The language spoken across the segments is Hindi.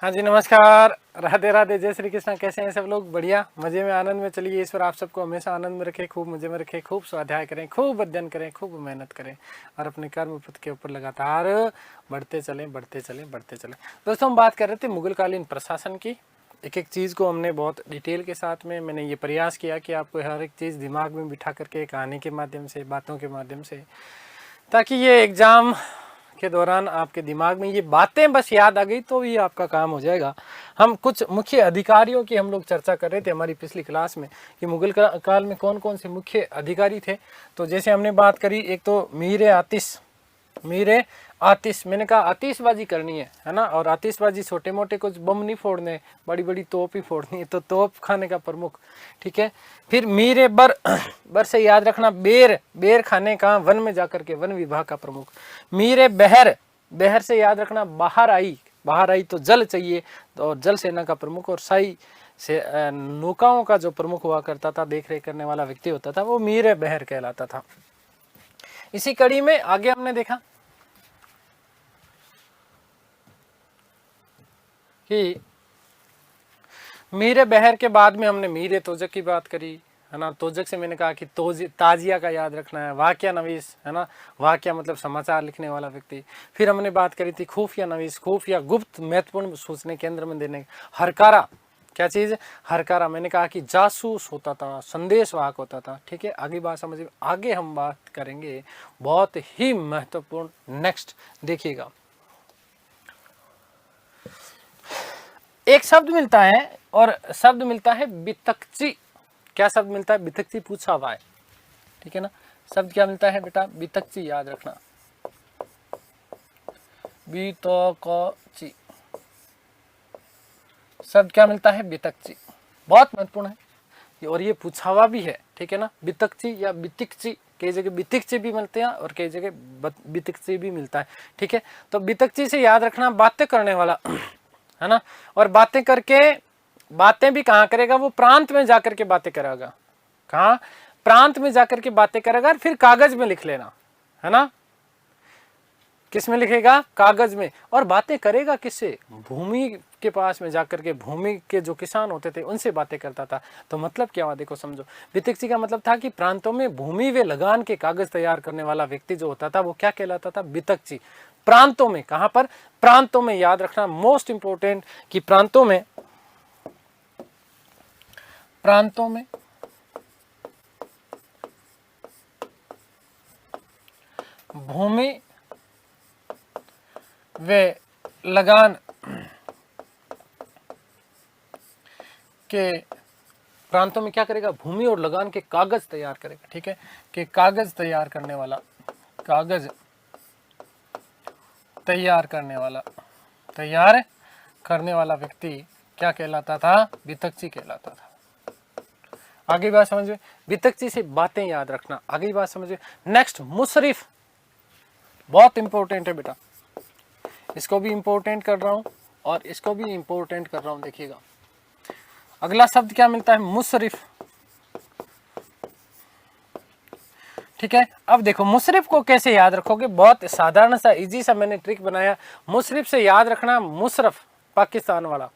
हाँ जी, नमस्कार, राधे राधे, जय श्री कृष्ण। कैसे हैं सब लोग? बढ़िया, मजे में, आनंद में। चलिए, ईश्वर आप सबको हमेशा आनंद में रखे, खूब मजे में रखे, खूब स्वाध्याय करें, खूब अध्ययन करें, खूब मेहनत करें और अपने कर्म पथ के ऊपर लगातार बढ़ते चलें, बढ़ते चलें, बढ़ते चलें। दोस्तों, हम बात कर रहे थे मुगलकालीन प्रशासन की। एक एक चीज़ को हमने बहुत डिटेल के साथ में, मैंने ये प्रयास किया कि आपको हर एक चीज़ दिमाग में बिठा करके कहानी के माध्यम से, बातों के माध्यम से, ताकि ये एग्ज़ाम के दौरान आपके दिमाग में ये बातें बस याद आ गई तो ये आपका काम हो जाएगा। हम कुछ मुख्य अधिकारियों की हम लोग चर्चा कर रहे थे हमारी पिछली क्लास में कि मुगल काल में कौन कौन से मुख्य अधिकारी थे। तो जैसे हमने बात करी, एक तो मीर आतिश, मैंने कहा आतिशबाजी करनी है ना, और आतिशबाजी छोटे मोटे कुछ बम नहीं फोड़ने, बड़ी बड़ी तोप ही फोड़नी है, तो तोप खाने का प्रमुख, ठीक है। फिर मीर बर से याद रखना, बेर खाने का, वन में जाकर के वन विभाग का प्रमुख। मीर बहर से याद रखना बाहर आई तो जल चाहिए, तो जल सेना का प्रमुख। और साई से नौकाओं का जो प्रमुख हुआ करता था, देख रेख करने वाला व्यक्ति होता था, वो मीर बहर कहलाता था। इसी कड़ी में आगे हमने देखा कि मीर बहर के बाद में हमने मीर तोजक की बात करी, है ना। तोजक से मैंने कहा कि ताजिया का याद रखना है, वाक्या नवीस, है ना। वाक्या मतलब समाचार लिखने वाला व्यक्ति। फिर हमने बात करी थी खुफिया नवीस, खुफिया गुप्त महत्वपूर्ण सूचना केंद्र में देने। हरकारा, क्या चीज़ है? हरकारा, मैंने कहा कि जासूस होता था, संदेश वाहक होता था, ठीक है। आगे बात समझिए, आगे हम बात करेंगे बहुत ही महत्वपूर्ण। नेक्स्ट देखिएगा, एक शब्द मिलता है और शब्द मिलता है बितकची। क्या शब्द मिलता है? बितकची, पूछा हुआ है, ठीक है ना। शब्द क्या मिलता है बेटा? बितकची, याद रखना, बितकची शब्द क्या मिलता है? बितकची, बहुत महत्वपूर्ण है और ये पूछा हुआ भी है, ठीक है ना। बितकची या बितिकची, कई जगह बितिकची भी मिलते हैं और कई जगह बितिकची भी मिलता है, ठीक है। तो बितकची से याद रखना बातें करने वाला, है ना। और बातें करके, बातें भी कहाँ करेगा? वो प्रांत में जाकर के बातें करेगा। कहाँ? प्रांत में जाकर के बातें करेगा, फिर कागज में लिख लेना, है ना। किस में लिखेगा? कागज में। और बातें करेगा किससे? भूमि के पास में जाकर के, भूमि के जो किसान होते थे उनसे बातें करता था। तो मतलब क्या हुआ? देखो समझो, बितकची का मतलब था कि प्रांतों में भूमि व लगान के कागज तैयार करने वाला व्यक्ति जो होता था वो क्या कहलाता था? बितकची। प्रांतों में, कहां पर? प्रांतों में, याद रखना, मोस्ट इंपोर्टेंट कि प्रांतों में भूमि वे लगान के, प्रांतों में क्या करेगा? भूमि और लगान के कागज तैयार करेगा, ठीक है। कि कागज तैयार करने वाला, कागज तैयार करने वाला व्यक्ति क्या कहलाता था? बितकची कहलाता था। आगे बात समझिए, बितकची से बातें याद रखना। आगे बात समझिए। नेक्स्ट, मुशरिफ, बहुत इंपॉर्टेंट है बेटा, इसको भी इंपॉर्टेंट कर रहा हूं और इसको भी इंपॉर्टेंट कर रहा हूं। देखिएगा, अगला शब्द क्या मिलता है? मुशरिफ, ठीक है। अब देखो, मुशरिफ को कैसे याद रखोगे? बहुत साधारण सा, इजी सा मैंने ट्रिक बनाया। मुशरिफ से याद रखना, मुशरफ, पाकिस्तान वाला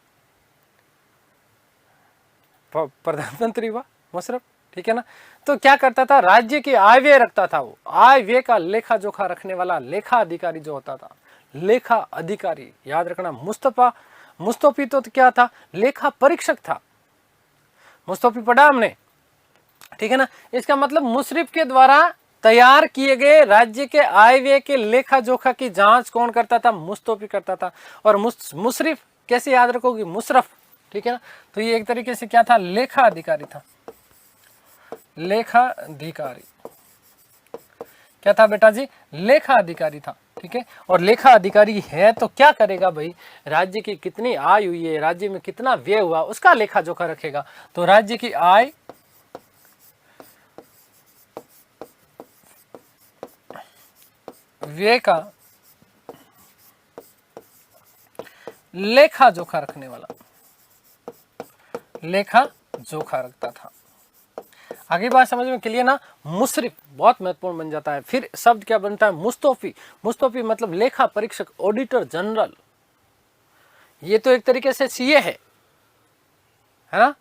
प्रधानमंत्री हुआ मुशरफ, ठीक है ना। तो क्या करता था? राज्य की आय व्यय रखता था, वो आय व्यय का लेखा जोखा रखने वाला लेखा अधिकारी जो होता था, लेखा अधिकारी, याद रखना। मुस्तफी तो क्या था? लेखा परीक्षक था। मुस्तफी पढ़ा हमने, ठीक है ना। इसका मतलब मुशरिफ के द्वारा तैयार किए गए राज्य के आय व्यय के लेखा जोखा की जांच कौन करता था? मुस्तफी करता था। और मुशरिफ कैसे याद रखोगे? मुशरफ, ठीक है ना। तो ये एक तरीके से क्या था? लेखा अधिकारी था। लेखा अधिकारी क्या था बेटा जी? लेखा अधिकारी था, ठीक है। और लेखा अधिकारी है तो क्या करेगा भाई? राज्य की कितनी आय हुई है, राज्य में कितना व्यय हुआ, उसका लेखा जोखा रखेगा। तो राज्य की आय, व्यय का लेखा जोखा रखने वाला, लेखा जोखा रखता था। आगे बात समझ में क्लियर ना? मुशरिफ बहुत महत्वपूर्ण बन जाता है। फिर शब्द क्या बनता है? मुस्तफी। मुस्तफी मतलब लेखा परीक्षक, ऑडिटर जनरल, ये तो एक तरीके से सीए है ना।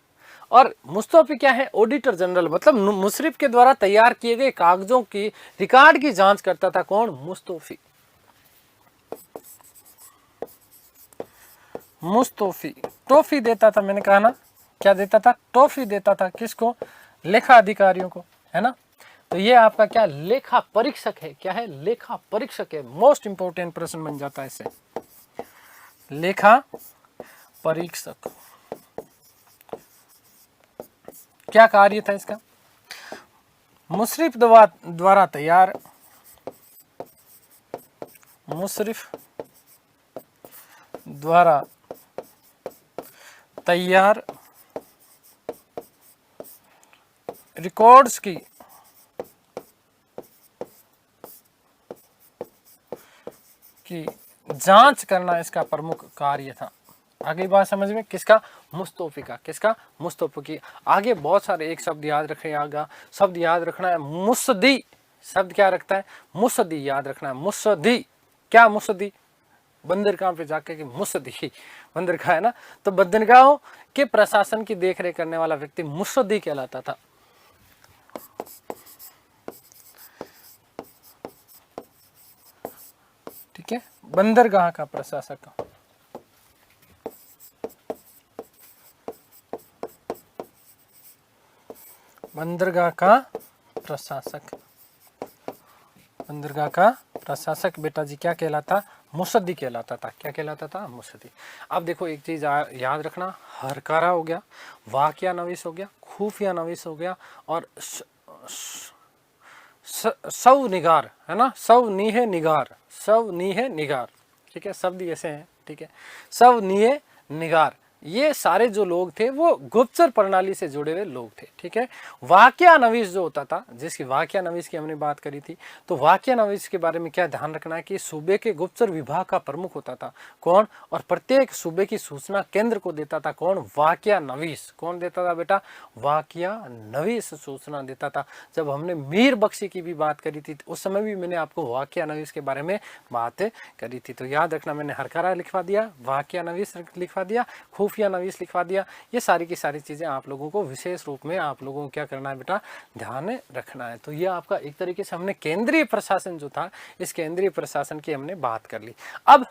और मुस्तौफी क्या है, ऑडिटर जनरल, मतलब मुशर्रफ के द्वारा तैयार किए गए कागजों की रिकॉर्ड की जांच करता था कौन, मुस्तौफी। मुस्तौफी टॉफी देता था, मैंने कहा ना, क्या देता था, टॉफी देता था, किसको, लेखा अधिकारियों को, है ना। तो ये आपका क्या, लेखा परीक्षक है, क्या है, लेखा परीक्षक है। मोस्ट इंपोर्टेंट प्रश्न बन जाता है इससे, लेखा परीक्षक। क्या कार्य था इसका, मुशर्रफ द्वारा तैयार, मुशर्रफ द्वारा तैयार रिकॉर्ड्स की जांच करना इसका प्रमुख कार्य था। आगे बात समझ में, किसका, मुस्तौफी का, किसका, मुस्तौफी की। आगे बहुत सारे एक शब्द याद रखिएगा, शब्द याद रखना है, मुसद्दी, शब्द क्या रखता है, मुसद्दी, याद रखना है, मुसद्दी। क्या मुसद्दी, बंदरगाह पे जाके कि मुसद्दी, बंदरगाह है ना, तो बंदरगाहों के प्रशासन की देखरेख करने वाला व्यक्ति मुसद्दी कहलाता था। ठीक है, बंदरगाह का प्रशासक, बंदरगाह का प्रशासक, बंदरगाह का प्रशासक बेटा जी क्या कहलाता, मुसद्दी कहलाता था। क्या कहलाता था, मुसद्दी। अब देखो एक चीज याद रखना, हरकारा हो गया, वाकया नवीस हो गया, खुफिया नवीस हो गया, और सव निगार, है ना, सव नीहे निगार, सव नीहे निगार। ठीक है, शब्द ऐसे हैं। ठीक है, सव नीहे निगार, ये सारे जो लोग थे वो गुप्तचर प्रणाली से जुड़े हुए लोग थे। ठीक है, वाकया नवीस जो होता था, जिसकी वाकया नवीस की हमने बात करी थी, तो वाकया नवीस के बारे में क्या ध्यान रखना है कि सूबे के गुप्तचर विभाग का प्रमुख होता था कौन, और प्रत्येक सूबे की सूचना केंद्र को देता था कौन, वाकया नवीस। कौन देता था बेटा, वाकया नवीस सूचना देता था। जब हमने मीर बख्शी की भी बात करी थी उस समय भी मैंने आपको वाकया नवीस के बारे में बात करी थी। तो याद रखना, मैंने हरकारा लिखवा दिया, वाकया नवीस लिखवा दिया, खुफिया नवीस लिखवा दिया। ये सारी की सारी चीजें आप लोगों को विशेष रूप में आप लोगों को क्या करना है बेटा, ध्यान रखना है। तो ये आपका एक तरीके से हमने केंद्रीय प्रशासन जो था, इस केंद्रीय प्रशासन की हमने बात कर ली। अब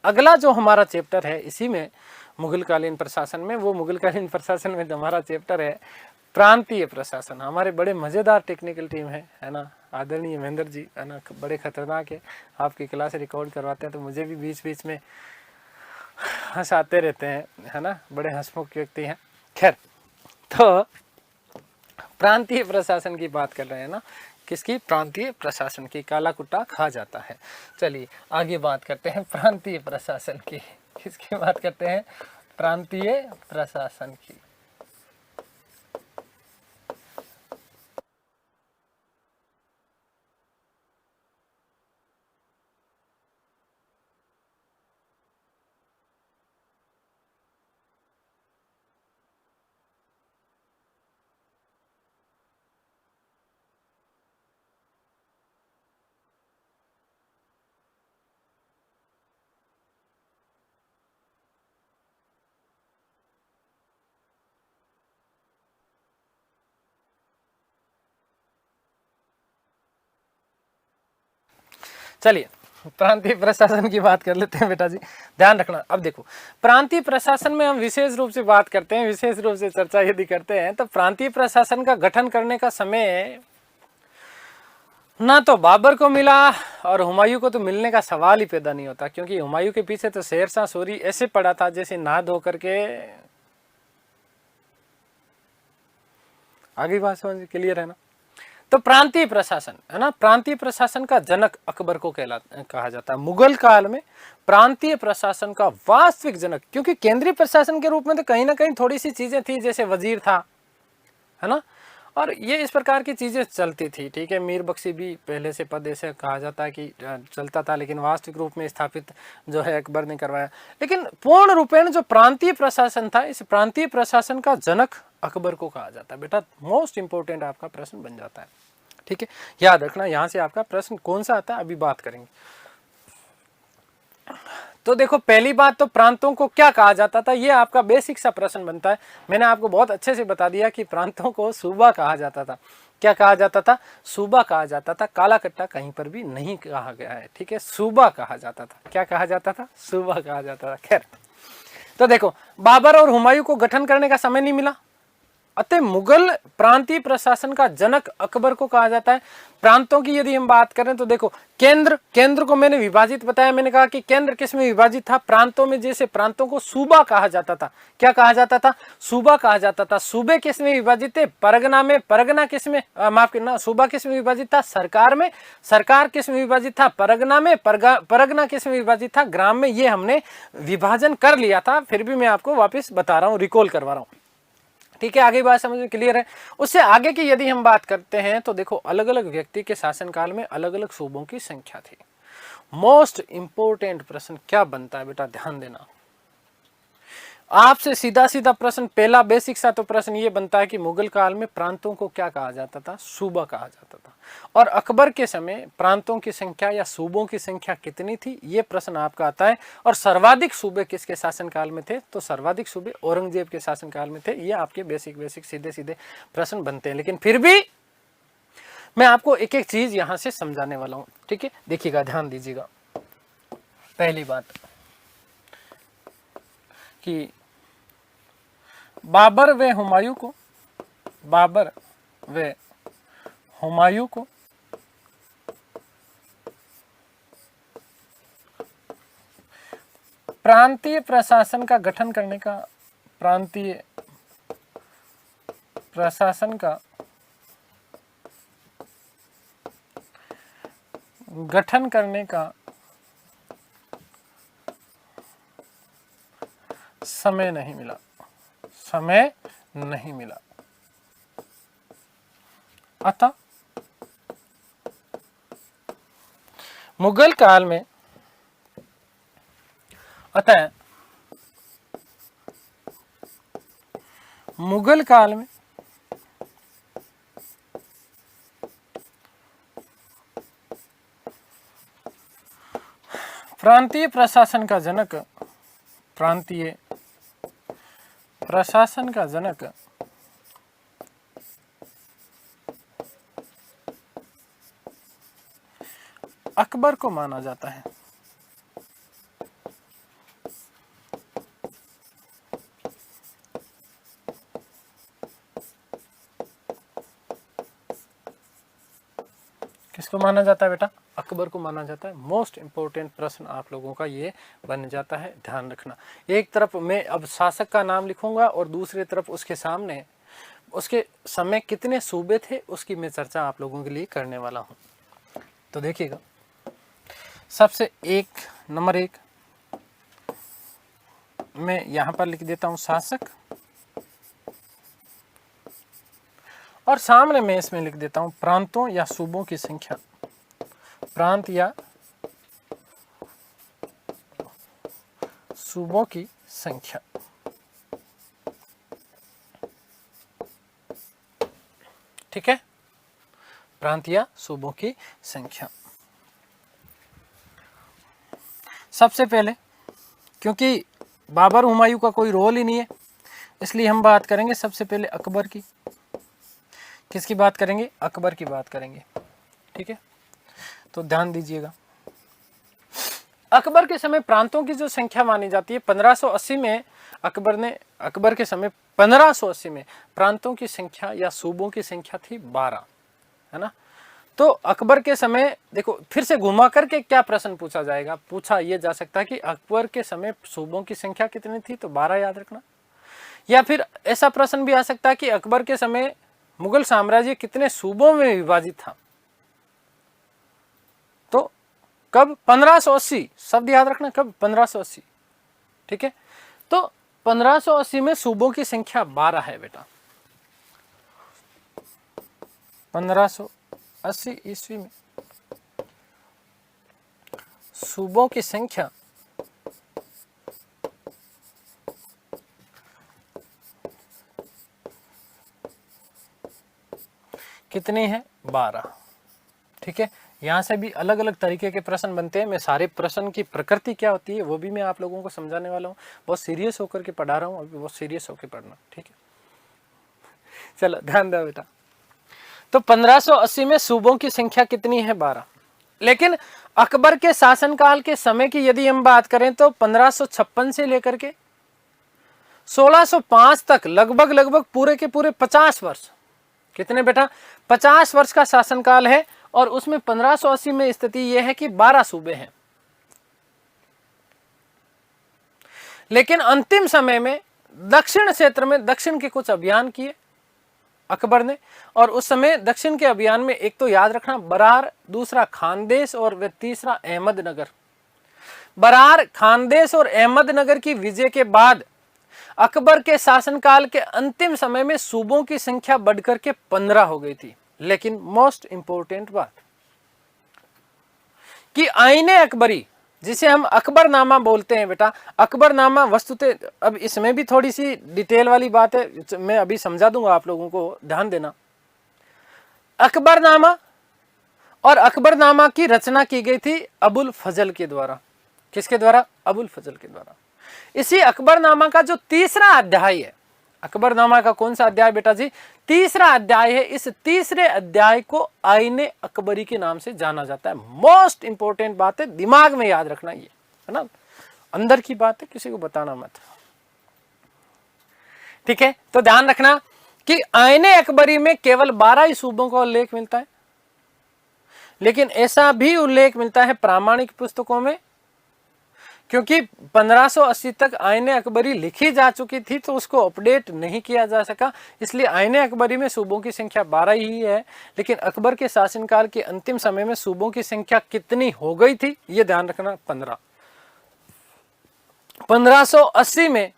अगला जो हमारा चैप्टर है इसी में मुगलकालीन प्रशासन में, वो मुगलकालीन प्रशासन में हमारा चैप्टर है प्रांतीय प्रशासन। हमारे बड़े मजेदार टेक्निकल टीम है ना, आदरणीय महेंद्र जी, है ना, बड़े खतरनाक है, आपकी क्लास रिकॉर्ड करवाते हैं तो मुझे भी बीच बीच में हंसाते रहते हैं, है ना, बड़े हंसमुख व्यक्ति हैं। खैर, तो प्रांतीय प्रशासन की बात कर रहे हैं ना, किसकी, प्रांतीय प्रशासन की। काला कुट्टा खा जाता है। चलिए आगे बात करते हैं प्रांतीय प्रशासन की। किसकी बात करते हैं, प्रांतीय प्रशासन की। चलिए प्रांतीय प्रशासन की बात कर लेते हैं बेटा जी, ध्यान रखना। अब देखो, प्रांतीय प्रशासन में हम विशेष रूप से बात करते हैं, विशेष रूप से चर्चा यदि करते हैं, तो प्रांतीय प्रशासन का गठन करने का समय ना तो बाबर को मिला और हुमायूं को तो मिलने का सवाल ही पैदा नहीं होता, क्योंकि हुमायूं के पीछे तो शेरशाह सूरी ऐसे पड़ा था जैसे नहा धो करके। आगे बात समझ क्लियर है ना। तो प्रांतीय प्रशासन, है ना, प्रांतीय प्रशासन का जनक अकबर को कहा जाता है। मुगल काल में प्रांतीय प्रशासन का वास्तविक जनक, क्योंकि केंद्रीय प्रशासन के रूप में तो कहीं ना कहीं थोड़ी सी चीजें थी, जैसे वजीर था, है ना, और ये इस प्रकार की चीजें चलती थी। ठीक है, मीर बख्शी भी पहले से पद ऐसे कहा जाता है कि चलता था, लेकिन वास्तविक रूप में स्थापित जो है अकबर ने करवाया। लेकिन पूर्ण रूपेण जो प्रांतीय प्रशासन था, इस प्रांतीय प्रशासन का जनक अकबर को कहा जाता है। बेटा मोस्ट इंपोर्टेंट आपका प्रश्न बन जाता है। ठीक है, याद रखना, यहां से आपका प्रश्न कौन सा आता है अभी बात करेंगे। तो देखो पहली बात तो प्रांतों को क्या कहा जाता था, ये आपका बेसिक सा प्रश्न बनता है। मैंने आपको बहुत अच्छे से बता दिया कि प्रांतों को सूबा कहा जाता था। क्या कहा जाता था? सूबा कहा जाता था। काला कट्टा कहीं पर भी नहीं कहा गया है, ठीक है, सूबा कहा जाता था। क्या कहा जाता था? सूबा कहा जाता था। खैर, तो देखो बाबर और हुमायूं को गठन करने का समय नहीं मिला, अतः मुगल प्रांतीय प्रशासन का जनक अकबर को कहा जाता है। प्रांतों की यदि हम बात करें तो देखो केंद्र को मैंने विभाजित बताया, मैंने कहा कि केंद्र किस में विभाजित था? प्रांतों में। जैसे प्रांतों को सूबा कहा जाता था। क्या कहा जाता था? सूबा कहा जाता था। सूबे किस में विभाजित थे? परगना में। परगना किस में, माफ करना, सूबा किस में विभाजित था? सरकार में। सरकार किस में विभाजित था? परगना में। परगना किस में विभाजित था? ग्राम में। ये हमने विभाजन कर लिया था, फिर भी मैं आपको वापिस बता रहा हूँ, रिकॉल करवा रहा हूँ, ठीक है। आगे बात समझ में क्लियर है? उससे आगे की यदि हम बात करते हैं तो देखो अलग अलग व्यक्ति के शासनकाल में अलग अलग सूबों की संख्या थी। मोस्ट इंपोर्टेंट प्रश्न क्या बनता है बेटा, ध्यान देना। आपसे सीधा सीधा प्रश्न, पहला बेसिक सा तो प्रश्न ये बनता है कि मुगल काल में प्रांतों को क्या कहा जाता था? सूबा कहा जाता था। और अकबर के समय प्रांतों की संख्या या सूबों की संख्या कितनी थी, ये प्रश्न आपका आता है। और सर्वाधिक सूबे किसके शासनकाल में थे? तो सर्वाधिक सूबे औरंगजेब के शासनकाल में थे। ये आपके बेसिक सीधे सीधे प्रश्न बनते हैं, लेकिन फिर भी मैं आपको एक एक चीज यहां से समझाने वाला हूं, ठीक है। देखिएगा, ध्यान दीजिएगा। पहली बात कि बाबर व हुमायूं को प्रांतीय प्रशासन का गठन करने का गठन करने का समय नहीं मिला। अतः मुगल काल में प्रांतीय प्रशासन का जनक अकबर को माना जाता है। किसको माना जाता है बेटा? अकबर को माना जाता है। मोस्ट इंपोर्टेंट प्रश्न आप लोगों का ये बन जाता है, ध्यान रखना। एक तरफ मैं अब शासक का नाम लिखूंगा और दूसरी तरफ उसके सामने उसके समय कितने सूबे थे उसकी मैं चर्चा आप लोगों के लिए करने वाला हूं। तो देखिएगा, सबसे नंबर एक मैं यहां पर लिख देता हूं शासक, और सामने मैं इसमें लिख देता हूं प्रांतों या सूबों की संख्या। प्रांत या सूबों की संख्या, ठीक है। प्रांत या सूबों की संख्या। सबसे पहले, क्योंकि बाबर हुमायूं का कोई रोल ही नहीं है, इसलिए हम बात करेंगे सबसे पहले अकबर की। किसकी बात करेंगे? अकबर की बात करेंगे, ठीक है। तो ध्यान दीजिएगा, अकबर के समय प्रांतों की जो संख्या मानी जाती है 1580 में अकबर के समय 1580 में प्रांतों की संख्या या सूबों की संख्या थी 12, है ना। तो अकबर के समय देखो, फिर से घुमा करके क्या प्रश्न पूछा जाएगा, पूछा यह जा सकता है कि अकबर के समय सूबों की संख्या कितनी थी, तो 12 याद रखना। या फिर ऐसा प्रश्न भी आ सकता है कि अकबर के समय मुगल साम्राज्य कितने सूबों में विभाजित था, तो कब? 1580, शब्द याद रखना, कब? 1580, ठीक है। तो 1580 में सूबों की संख्या 12 है बेटा। 1580 ईस्वी में सूबों की संख्या कितनी है? 12, ठीक है। यहाँ से भी अलग अलग तरीके के प्रश्न बनते हैं। मैं सारे प्रश्न की प्रकृति क्या होती है वो भी मैं आप लोगों को समझाने वाला हूँ। बहुत सीरियस होकर के पढ़ा रहा हूँ, अभी बहुत सीरियस होकर पढ़ना, ठीक है। चलो ध्यान दो बेटा। तो 1580 में सूबों की संख्या कितनी है? 12। लेकिन अकबर के शासनकाल के समय की यदि हम बात करें तो 1556 से लेकर के 1605 तक लगभग पूरे के पूरे 50 वर्ष, कितने बेटा? 50 वर्ष का शासनकाल है। और उसमें 1580 में स्थिति यह है कि 12 सूबे हैं। लेकिन अंतिम समय में दक्षिण क्षेत्र में दक्षिण के कुछ अभियान किए अकबर ने, और उस समय दक्षिण के अभियान में एक तो याद रखना बरार, दूसरा खानदेश और वे तीसरा अहमदनगर। बरार, खानदेश और अहमदनगर की विजय के बाद अकबर के शासनकाल के अंतिम समय में सूबों की संख्या बढ़कर के 15 हो गई थी। लेकिन मोस्ट इंपोर्टेंट बात कि आईने अकबरी, जिसे हम अकबरनामा बोलते हैं बेटा, अकबरनामा वस्तुतः, अब इसमें भी थोड़ी सी डिटेल वाली बात है, मैं अभी समझा दूंगा आप लोगों को, ध्यान देना। अकबरनामा और अकबरनामा की रचना की गई थी अबुल फजल के द्वारा। किसके द्वारा? अबुल फजल के द्वारा। इसी अकबरनामा का जो तीसरा अध्याय है, अकबरनामा का कौन सा अध्याय बेटा जी? तीसरा अध्याय है। इस तीसरे अध्याय को आईने अकबरी के नाम से जाना जाता है। मोस्ट इंपोर्टेंट बात है, दिमाग में याद रखना, ये है ना, अंदर की बात है, किसी को बताना मत, ठीक है। तो ध्यान रखना कि आईने अकबरी में केवल 12 ही सूबों का उल्लेख मिलता है। लेकिन ऐसा भी उल्लेख मिलता है प्रामाणिक पुस्तकों में, क्योंकि 1580 तक आईने अकबरी लिखी जा चुकी थी तो उसको अपडेट नहीं किया जा सका, इसलिए आईने अकबरी में सूबों की संख्या 12 ही है। लेकिन अकबर के शासनकाल के अंतिम समय में सूबों की संख्या कितनी हो गई थी ये ध्यान रखना, 15। 1580 में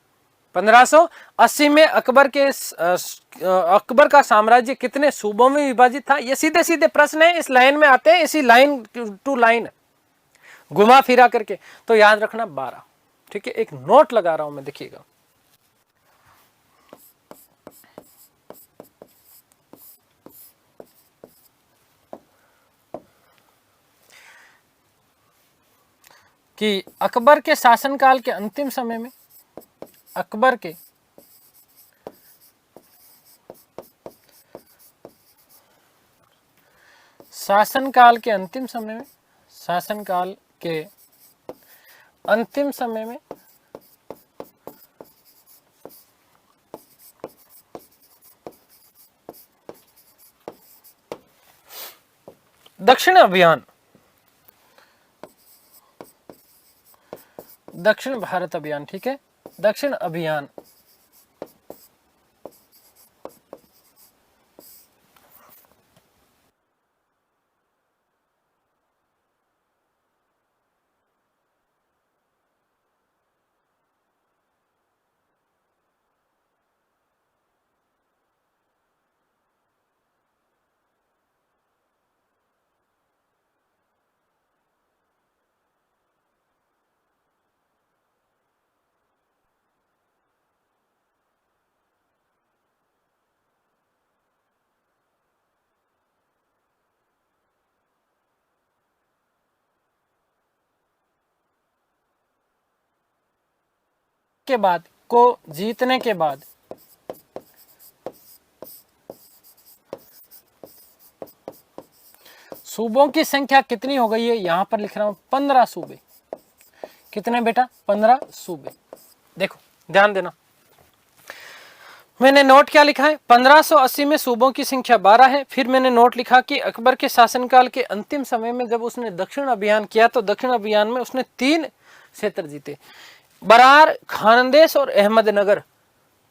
अकबर का साम्राज्य कितने सूबों में विभाजित था? ये सीधे सीधे प्रश्न है, इस लाइन में आते हैं, इसी लाइन टू लाइन घुमा फिरा करके, तो याद रखना 12, ठीक है। एक नोट लगा रहा हूं मैं, देखिएगा। कि अकबर के शासनकाल के अंतिम समय में, अकबर के शासनकाल के अंतिम समय में, शासनकाल के अंतिम समय में दक्षिण अभियान, दक्षिण भारत अभियान, ठीक है, दक्षिण अभियान के बाद को जीतने के बाद सूबों की संख्या कितनी हो गई है? यहां पर लिख रहा हूं 15 सूबे। कितने बेटा? 15 सूबे। देखो ध्यान देना, मैंने नोट क्या लिखा है? 1580 में सूबों की संख्या 12 है। फिर मैंने नोट लिखा कि अकबर के शासनकाल के अंतिम समय में जब उसने दक्षिण अभियान किया तो दक्षिण अभियान में उसने 3 क्षेत्र जीते, बरार, खानदेश और अहमदनगर।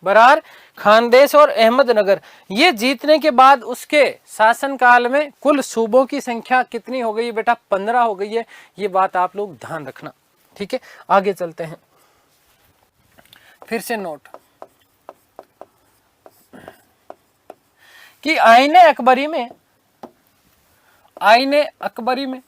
बरार, खानदेश और अहमदनगर। ये जीतने के बाद उसके शासनकाल में कुल सूबों की संख्या कितनी हो गई बेटा? 15 हो गई है। ये बात आप लोग ध्यान रखना, ठीक है। आगे चलते हैं, फिर से नोट कि आईने अकबरी में, आईने अकबरी में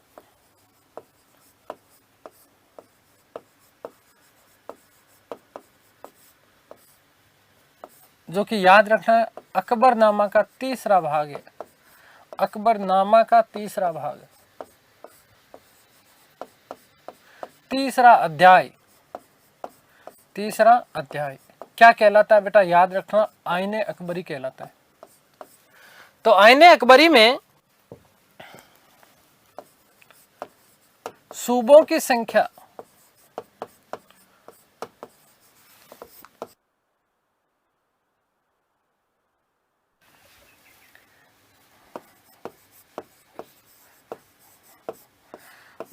जो कि याद रखना है अकबरनामा का तीसरा भाग है, अकबरनामा का तीसरा भाग। तीसरा अध्याय, तीसरा अध्याय क्या कहलाता है बेटा, याद रखना, आईने अकबरी कहलाता है। तो आईने अकबरी में सूबों की संख्या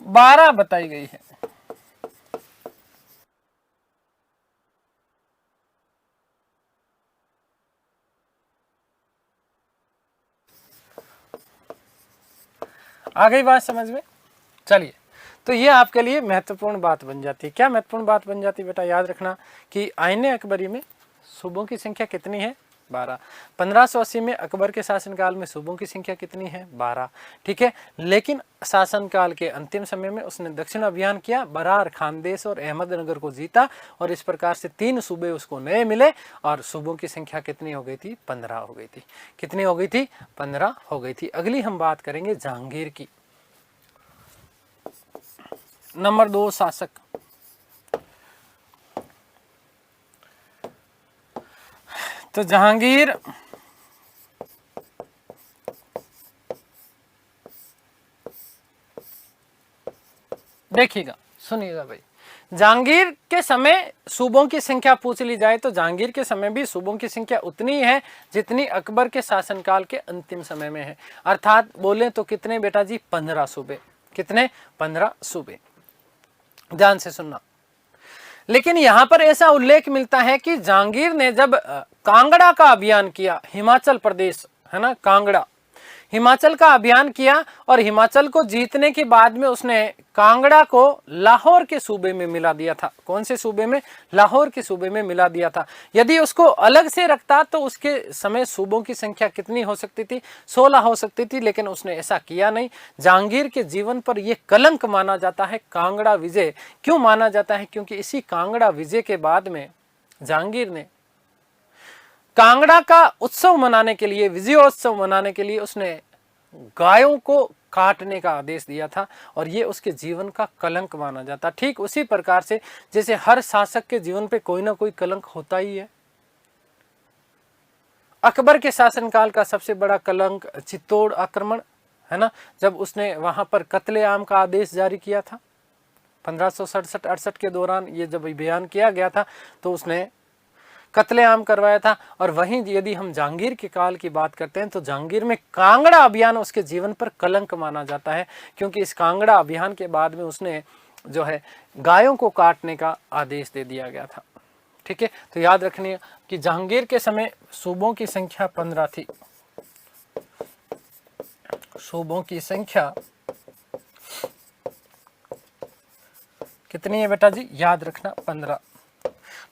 बारह बताई गई है। आ गई बात समझ में? चलिए, तो ये आपके लिए महत्वपूर्ण बात बन जाती है। क्या महत्वपूर्ण बात बन जाती है बेटा, याद रखना कि आईने अकबरी में सूबों की संख्या कितनी है, 12। 1580 में अकबर के शासनकाल में सूबों की संख्या कितनी है, 12। ठीक है, लेकिन शासनकाल के अंतिम समय में उसने दक्षिण अभियान किया, बरार, खानदेश और अहमदनगर को जीता, और इस प्रकार से 3 सूबे उसको नए मिले, और सूबों की संख्या कितनी हो गई थी, 15 हो गई थी। कितनी हो गई थी, 15 हो गई थी। अगली हम बात करेंगे जहांगीर की। नंबर 2 शासक, तो जहांगीर देखिएगा, सुनिएगा भाई, जहांगीर के समय सूबों की संख्या पूछ ली जाए तो जहांगीर के समय भी सूबों की संख्या उतनी है जितनी अकबर के शासनकाल के अंतिम समय में है। अर्थात बोले तो कितने बेटा जी, 15 सूबे। कितने, 15 सूबे। ध्यान से सुनना। लेकिन यहां पर ऐसा उल्लेख मिलता है कि जहांगीर ने जब कांगड़ा का अभियान किया, हिमाचल प्रदेश है ना, कांगड़ा, हिमाचल का अभियान किया, और हिमाचल को जीतने के बाद में उसने कांगड़ा को लाहौर के सूबे में मिला दिया था। कौन से सूबे में, लाहौर के सूबे में मिला दिया था। यदि उसको अलग से रखता तो उसके समय सूबों की संख्या कितनी हो सकती थी, 16 हो सकती थी, लेकिन उसने ऐसा किया नहीं। जहांगीर के जीवन पर यह कलंक माना जाता है कांगड़ा विजय। क्यों माना जाता है, क्योंकि इसी कांगड़ा विजय के बाद में जहांगीर ने कांगड़ा का उत्सव मनाने के लिए, विजयोत्सव मनाने के लिए उसने गायों को काटने का आदेश दिया था, और ये उसके जीवन का कलंक माना जाता। ठीक उसी प्रकार से जैसे हर शासक के जीवन पे कोई ना कोई कलंक होता ही है। अकबर के शासनकाल का सबसे बड़ा कलंक चित्तौड़ आक्रमण है ना, जब उसने वहां पर कत्लेआम का आदेश जारी किया था 1567-68 के दौरान। ये जब बयान किया गया था तो उसने कत्लेआम करवाया था। और वहीं यदि हम जहांगीर के काल की बात करते हैं तो जहांगीर में कांगड़ा अभियान उसके जीवन पर कलंक माना जाता है, क्योंकि इस कांगड़ा अभियान के बाद में उसने जो है गायों को काटने का आदेश दे दिया गया था। ठीक है, तो याद रखनी कि जहांगीर के समय सूबों की संख्या 15 थी। सूबों की संख्या कितनी है बेटा जी, याद रखना, 15।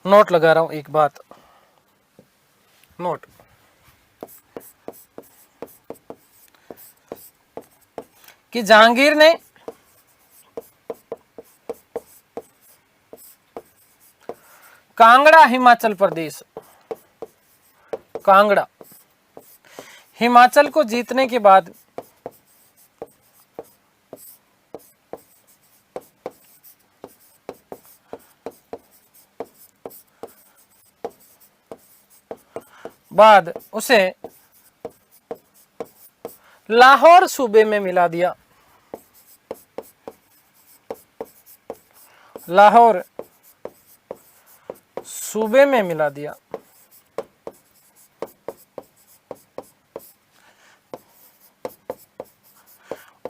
नोट लगा रहा हूं एक बात, नोट, कि जहांगीर ने कांगड़ा, हिमाचल प्रदेश, कांगड़ा हिमाचल को जीतने के बाद उसे लाहौर सूबे में मिला दिया। लाहौर सूबे में मिला दिया।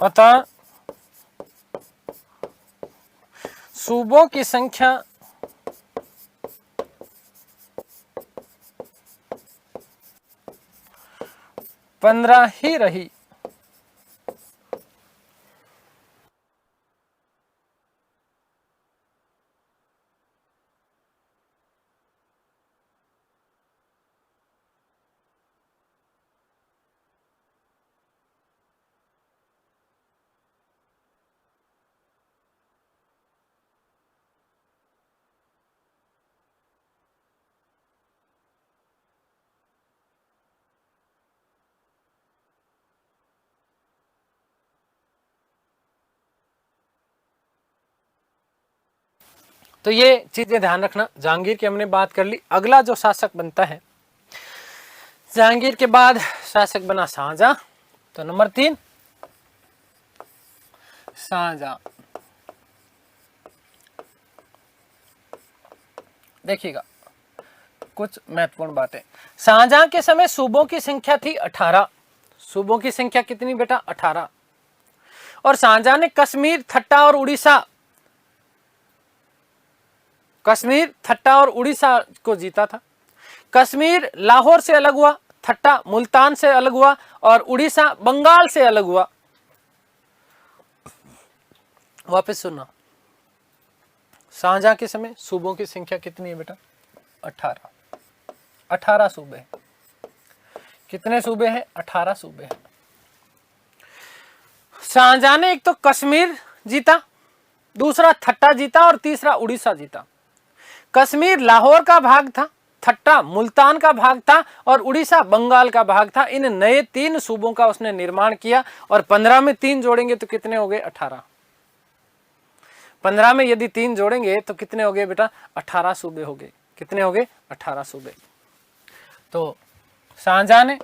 अतः सूबों की संख्या 15 ही रही। तो ये चीजें ध्यान रखना। जहांगीर की हमने बात कर ली। अगला जो शासक बनता है, जहांगीर के बाद शासक बना शाहजहां। तो नंबर 3 शाहजहां। देखिएगा कुछ महत्वपूर्ण बातें। शाहजहां के समय सूबों की संख्या थी 18। सूबों की संख्या कितनी बेटा? 18। और शाहजहां ने कश्मीर, थट्टा और उड़ीसा, कश्मीर, थट्टा और उड़ीसा को जीता था। कश्मीर लाहौर से अलग हुआ, थट्टा मुल्तान से अलग हुआ और उड़ीसा बंगाल से अलग हुआ। वापस सुनना, शाहजहां के समय सूबों की संख्या कितनी है बेटा? 18। 18 सूबे हैं। कितने सूबे हैं? 18 सूबे हैं। शाहजहां ने एक तो कश्मीर जीता, दूसरा थट्टा जीता और तीसरा उड़ीसा जीता। कश्मीर लाहौर का भाग था, थट्टा मुल्तान का भाग था और उड़ीसा बंगाल का भाग था। इन नए 3 सूबों का उसने निर्माण किया और 15 में 3 जोड़ेंगे तो कितने हो गए? 18। 15 में यदि 3 जोड़ेंगे तो कितने हो गए बेटा? 18 सूबे हो गए। कितने हो गए? 18 सूबे। तो शाहजहां ने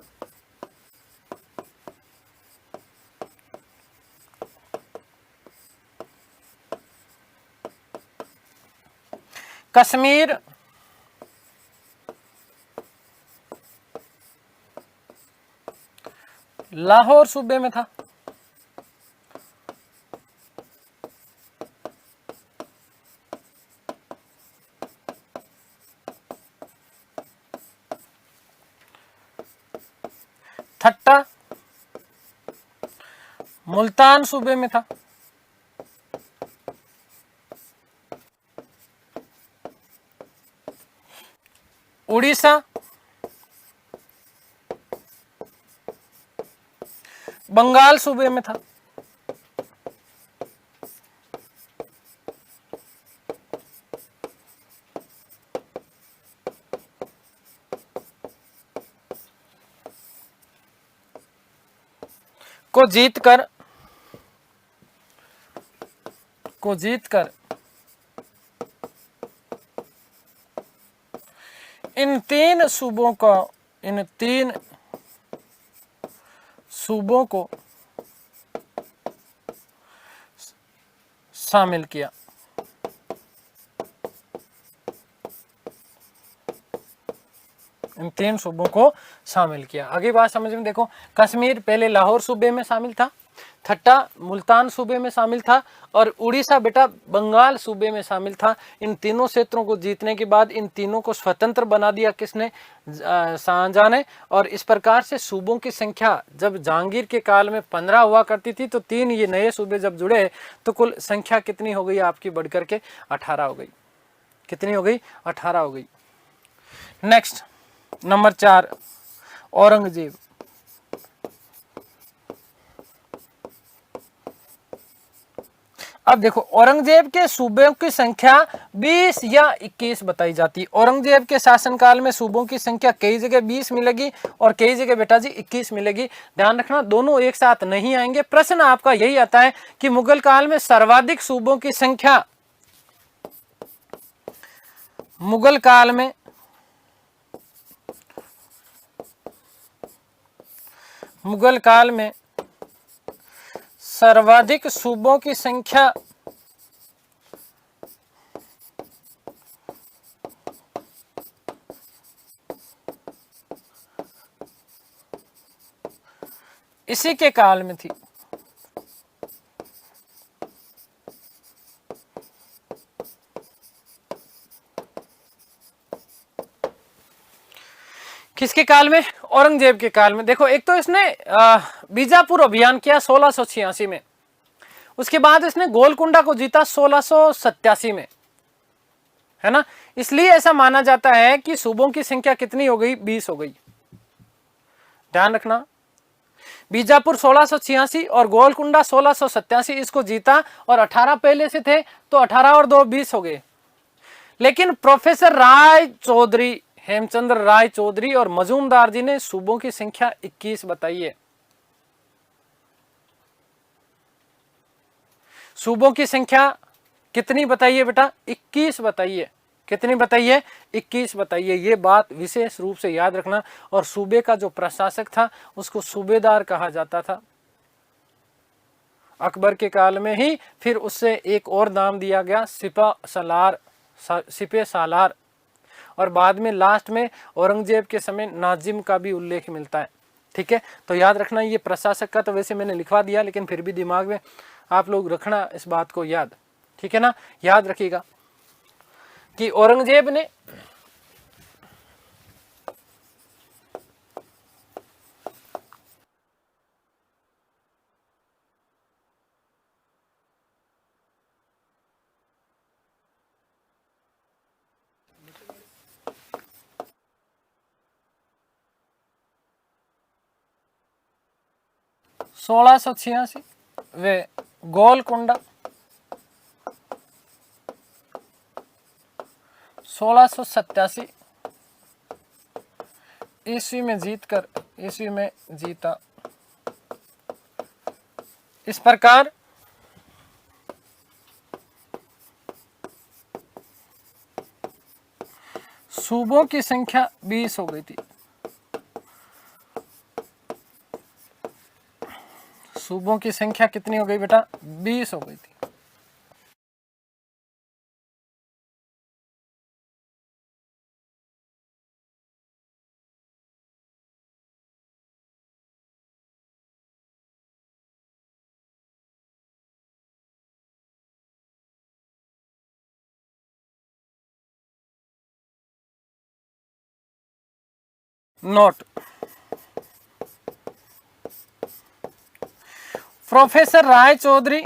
कश्मीर, लाहौर सूबे में था, थट्टा मुल्तान सूबे में था, उड़ीसा बंगाल सूबे में था। को जीतकर इन 3 सूबों को शामिल किया। इन 3 सूबों को शामिल किया। आगे बात समझ में देखो। कश्मीर पहले लाहौर सूबे में शामिल था, थट्टा मुल्तान सूबे में शामिल था और उड़ीसा बेटा बंगाल सूबे में शामिल था। इन तीनों क्षेत्रों को जीतने के बाद इन तीनों को स्वतंत्र बना दिया किसने? शाहजहां ने। और इस प्रकार से सूबों की संख्या जब जहांगीर के काल में 15 हुआ करती थी तो 3 ये नए सूबे जब जुड़े तो कुल संख्या कितनी हो गई आपकी? बढ़कर के 18 हो गई। कितनी हो गई? 18 हो गई। Next number 4 Aurangzeb. अब देखो औरंगजेब के सूबों की संख्या 20 या 21 बताई जाती है। औरंगजेब के शासनकाल में सूबों की संख्या कई जगह 20 मिलेगी और कई जगह बेटा जी 21 मिलेगी। ध्यान रखना दोनों एक साथ नहीं आएंगे। प्रश्न आपका यही आता है कि मुगल काल में सर्वाधिक सूबों की संख्या, मुगल काल में सर्वाधिक सूबों की संख्या इसी के काल में थी। किसके काल में? औरंगजेब के काल में। देखो एक तो इसने बीजापुर अभियान किया 1686 में, उसके बाद इसने गोलकुंडा को जीता 1687 में, है ना। इसलिए ऐसा माना जाता है कि सूबों की संख्या कितनी हो गई? 20 हो गई। ध्यान रखना बीजापुर 1686 और गोलकुंडा 1687 इसको जीता और 18 पहले से थे तो 18 और 2 20 हो गए। लेकिन प्रोफेसर राय चौधरी, हेमचंद्र राय चौधरी और मजूमदार जी ने सूबों की संख्या 21 बताई है। सूबों की संख्या कितनी बताइए बेटा? 21 बताइए। कितनी बताइए? 21 बताइए। ये बात विशेष रूप से याद रखना। और सूबे का जो प्रशासक था उसको सूबेदार कहा जाता था अकबर के काल में ही। फिर उससे एक और नाम दिया गया सिपा सलार, सिपे सालार। और बाद में लास्ट में औरंगजेब के समय नाजिम का भी उल्लेख मिलता है। ठीक है, तो याद रखना ये प्रशासक का तो वैसे मैंने लिखवा दिया, लेकिन फिर भी दिमाग में आप लोग रखना इस बात को याद। ठीक है ना, याद रखिएगा कि औरंगजेब ने 1686 वे गोलकुंडा 1687 ईस्वी में जीतकर ईस्वी में जीता। इस प्रकार सूबों की संख्या 20 हो गई थी। सूबों की संख्या कितनी हो गई बेटा? 20 हो गई थी। नोट, प्रोफेसर राय चौधरी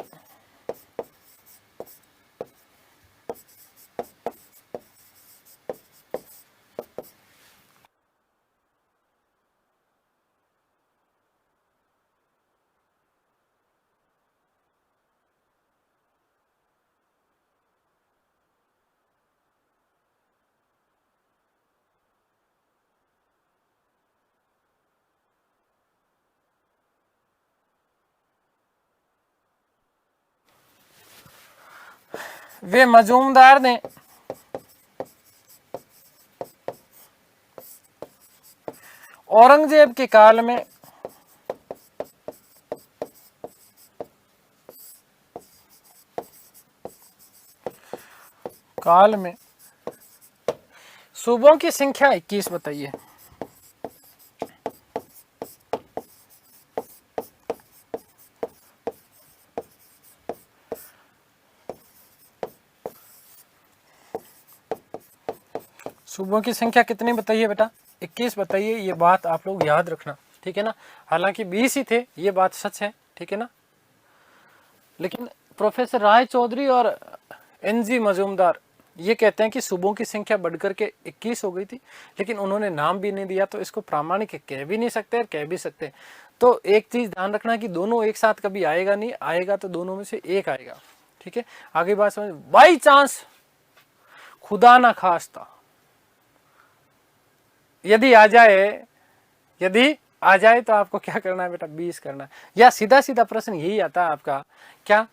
वे मजूमदार ने औरंगजेब के काल में सूबों की संख्या 21 बताइए। सूबों की संख्या कितनी बताइए बेटा? 21 बताइए। ये बात आप लोग याद रखना, ठीक है ना। हालांकि 20 ही थे, ये बात सच है, ठीक है ना। लेकिन प्रोफेसर राय चौधरी और एनजी मजूमदार ये कहते हैं कि सूबों की संख्या बढ़कर के 21 हो गई थी, लेकिन उन्होंने नाम भी नहीं दिया, तो इसको प्रामाणिक कह भी नहीं सकते और कह भी सकते। तो एक चीज ध्यान रखना कि दोनों एक साथ कभी आएगा नहीं, आएगा तो दोनों में से एक आएगा। ठीक है, आगे बात समझ। बाई चांस, खुदा ना खास्ता, यदि आ जाए तो आपको क्या करना है बेटा? 20 करना है। या सीधा सीधा प्रश्न यही आता है आपका, क्या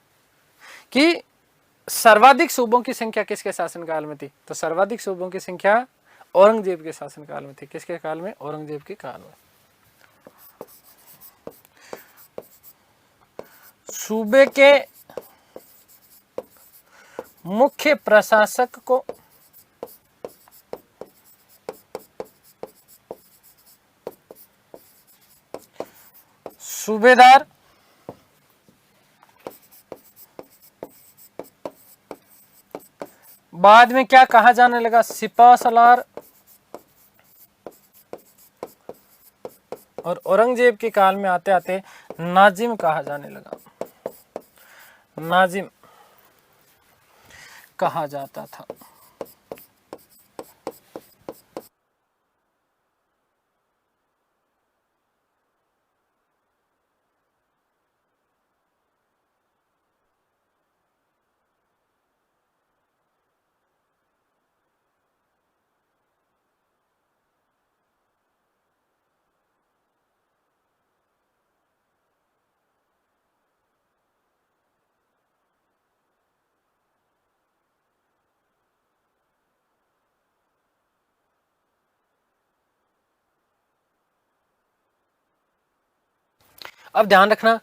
कि सर्वाधिक सूबों की संख्या किसके शासनकाल में थी? तो सर्वाधिक सूबों की संख्या औरंगजेब के शासनकाल में थी। किसके काल में? औरंगजेब के काल में। सूबे के मुख्य प्रशासक को सूबेदार, बाद में क्या कहा जाने लगा? सिपा सलार। और औरंगजेब के काल में आते आते नाजिम कहा जाने लगा। नाजिम कहा जाता था। अब ध्यान रखना,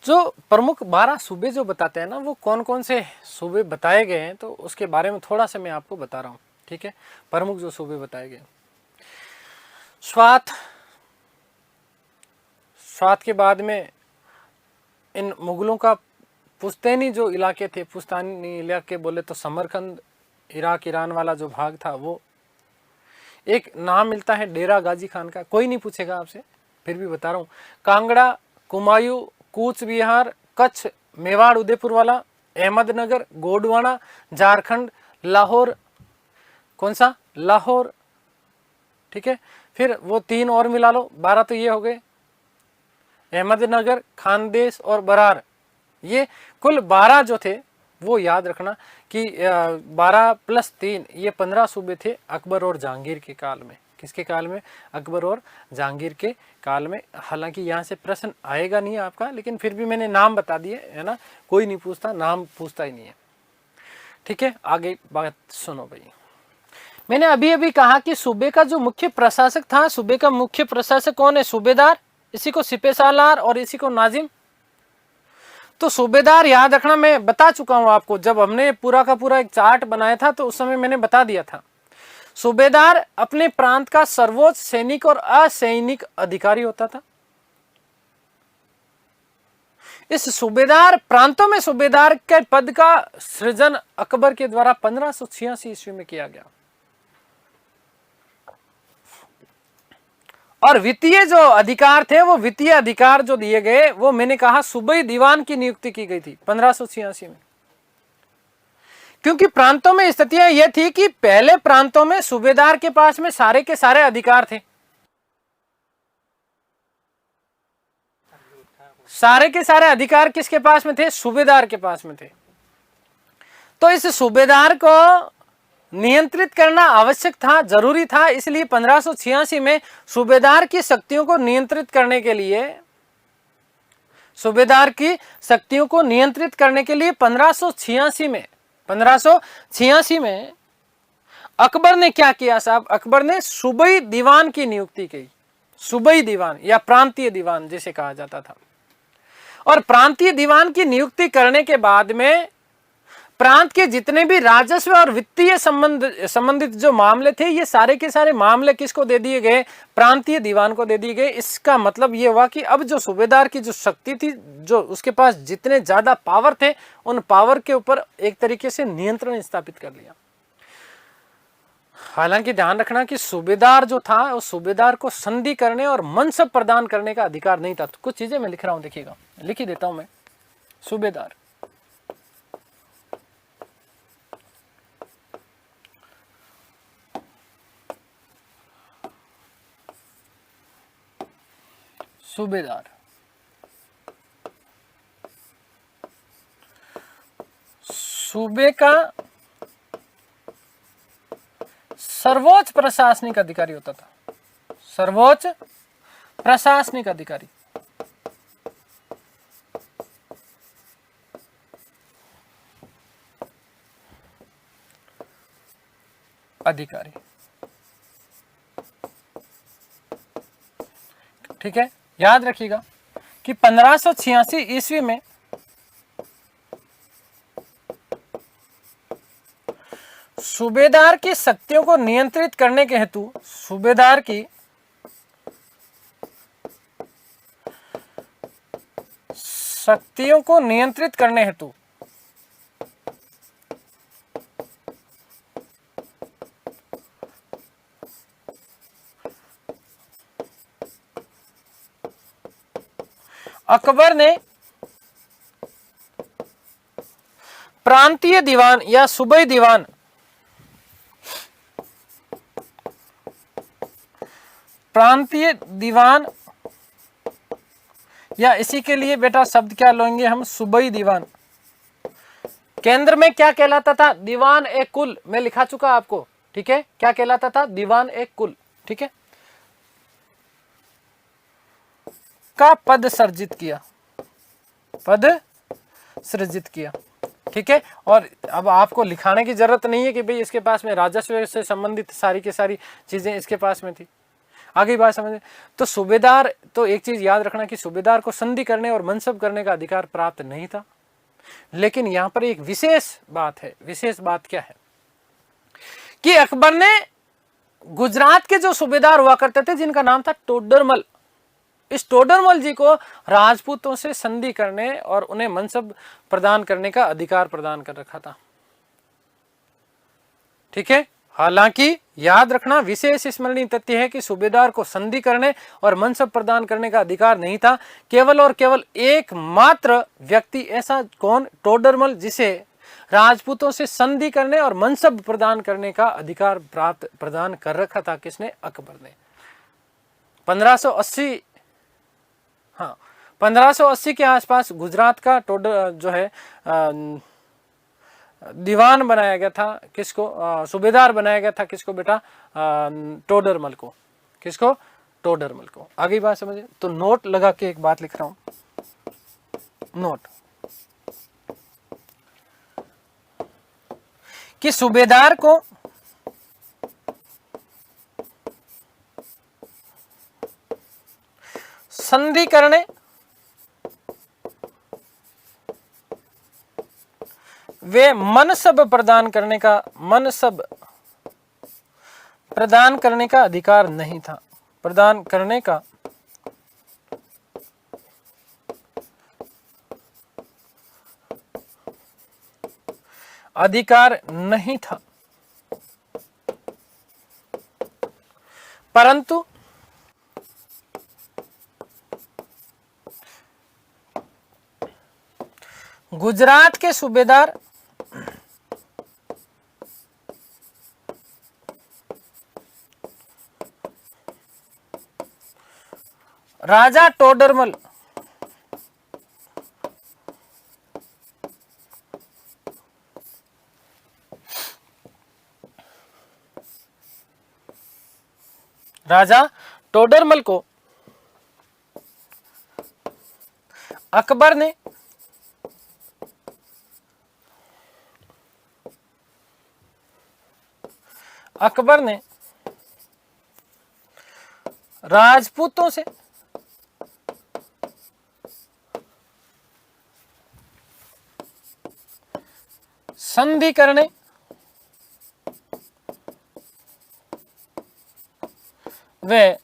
जो प्रमुख 12 सूबे जो बताते हैं ना, वो कौन कौन से सूबे बताए गए हैं, तो उसके बारे में थोड़ा सा मैं आपको बता रहा हूँ। ठीक है, प्रमुख जो सूबे बताए गए, स्वात, स्वात के बाद में इन मुगलों का पुश्तैनी जो इलाके थे, पुश्तैनी इलाके बोले तो समरकंद, इराक ईरान वाला जो भाग था वो। एक नाम मिलता है डेरा गाजी खान का, कोई नहीं पूछेगा आपसे, फिर भी बता रहा हूँ। कांगड़ा, कुमायूं, कूच बिहार, कच्छ, मेवाड़ उदयपुर वाला, अहमदनगर, गोंडवाना, झारखंड, लाहौर, कौन सा, लाहौर। ठीक है, फिर वो 3 और मिला लो, 12 तो ये हो गए, अहमदनगर, खानदेश और बरार। ये कुल 12 जो थे वो याद रखना कि 12 + 3 ये 15 सूबे थे अकबर और जहांगीर के काल में। किसके काल में, अकबर और जहांगीर के काल में। हालांकि यहाँ से प्रश्न आएगा नहीं आपका, लेकिन फिर भी मैंने नाम बता दिए है ना, कोई नहीं पूछता, नाम पूछता ही नहीं है। ठीक है, आगे बात सुनो भाई। मैंने अभी अभी कहा कि सूबे का जो मुख्य प्रशासक था, सूबे का मुख्य प्रशासक कौन है, सूबेदार, इसी को सिपहसालार और इसी को नाजिम। तो सूबेदार याद रखना, मैं बता चुका हूं आपको, जब हमने पूरा का पूरा एक चार्ट बनाया था तो उस समय मैंने बता दिया था। सूबेदार अपने प्रांत का सर्वोच्च सैनिक और असैनिक अधिकारी होता था। इस सूबेदार प्रांतों में सूबेदार के पद का सृजन अकबर के द्वारा 1586 ईस्वी में किया गया। और वित्तीय जो अधिकार थे, वो वित्तीय अधिकार जो दिए गए, वो मैंने कहा सूबाई दीवान की नियुक्ति की गई थी 1586 में। क्योंकि प्रांतों में स्थितियां यह थी कि पहले प्रांतों में सूबेदार के पास में सारे के सारे अधिकार थे, सारे के सारे अधिकार किसके पास में थे, सूबेदार के पास में थे। तो इस सूबेदार को नियंत्रित करना आवश्यक था, जरूरी था। इसलिए 1586 में सूबेदार की शक्तियों को नियंत्रित करने के लिए, सूबेदार की शक्तियों को नियंत्रित करने के लिए 1586 में अकबर ने क्या किया साहब, अकबर ने सूबाई दीवान की नियुक्ति की। सूबाई दीवान या प्रांतीय दीवान जिसे कहा जाता था। और प्रांतीय दीवान की नियुक्ति करने के बाद में प्रांत के जितने भी राजस्व और वित्तीय संबंधित जो मामले थे, ये सारे के सारे मामले किसको दे दिए गए, प्रांतीय दीवान को दे दिए गए। इसका मतलब ये हुआ कि अब जो सूबेदार की जो शक्ति थी, जो उसके पास जितने ज्यादा पावर थे, उन पावर के ऊपर एक तरीके से नियंत्रण स्थापित कर लिया। हालांकि ध्यान रखना कि सूबेदार जो था, उस सूबेदार को संधि करने और मनसब प्रदान करने का अधिकार नहीं था। तो कुछ चीजें मैं लिख रहा हूं, देखिएगा, लिख ही देता हूं मैं। सूबेदार, सूबेदार, सूबे का सर्वोच्च प्रशासनिक अधिकारी होता था। सर्वोच्च प्रशासनिक अधिकारी, अधिकारी, ठीक है। याद रखिएगा कि 1586 ईस्वी में सूबेदार की शक्तियों को नियंत्रित करने के हेतु, सूबेदार की शक्तियों को नियंत्रित करने हेतु अकबर ने प्रांतीय दीवान या सूबाई दीवान, प्रांतीय दीवान या इसी के लिए बेटा शब्द क्या लेंगे हम, सूबाई दीवान। केंद्र में क्या कहलाता था, दीवान ए कुल, मैं लिखा चुका आपको, ठीक है। क्या कहलाता था, दीवान ए कुल, ठीक है, का पद सृजित किया, पद सृजित किया, ठीक है। और अब आपको लिखाने की जरूरत नहीं है कि भाई इसके पास में राजस्व से संबंधित सारी की सारी चीजें इसके पास में थी। आगे बात समझे। तो सूबेदार, तो एक चीज याद रखना कि सूबेदार को संधि करने और मनसब करने का अधिकार प्राप्त नहीं था। लेकिन यहां पर एक विशेष बात है। विशेष बात क्या है कि अकबर ने गुजरात के जो सूबेदार हुआ करते थे जिनका नाम था टोडरमल, इस टोडरमल जी को राजपूतों से संधि करने और उन्हें मनसब प्रदान करने का अधिकार प्रदान कर रखा था। ठीक है। हालांकि याद रखना विशेष स्मरणीय तथ्य है कि सूबेदार को संधि करने और मनसब प्रदान करने का अधिकार नहीं था। केवल और केवल एकमात्र व्यक्ति ऐसा, कौन? टोडरमल, जिसे राजपूतों से संधि करने और मनसब प्रदान करने का अधिकार प्रदान कर रखा था। किसने? अकबर ने। 1580, हाँ 1580 के आसपास गुजरात का टोडर जो है दीवान बनाया गया था। किसको? सूबेदार बनाया गया था। किसको बेटा? टोडरमल को। किसको? टोडरमल को। आगे बात समझे। तो नोट लगा के एक बात लिख रहा हूं, नोट, कि सूबेदार को संधि करने वे मनसब प्रदान करने का अधिकार नहीं था। प्रदान करने का अधिकार नहीं था, परंतु गुजरात के सूबेदार राजा टोडरमल को अकबर ने राजपूतों से संधि करने वे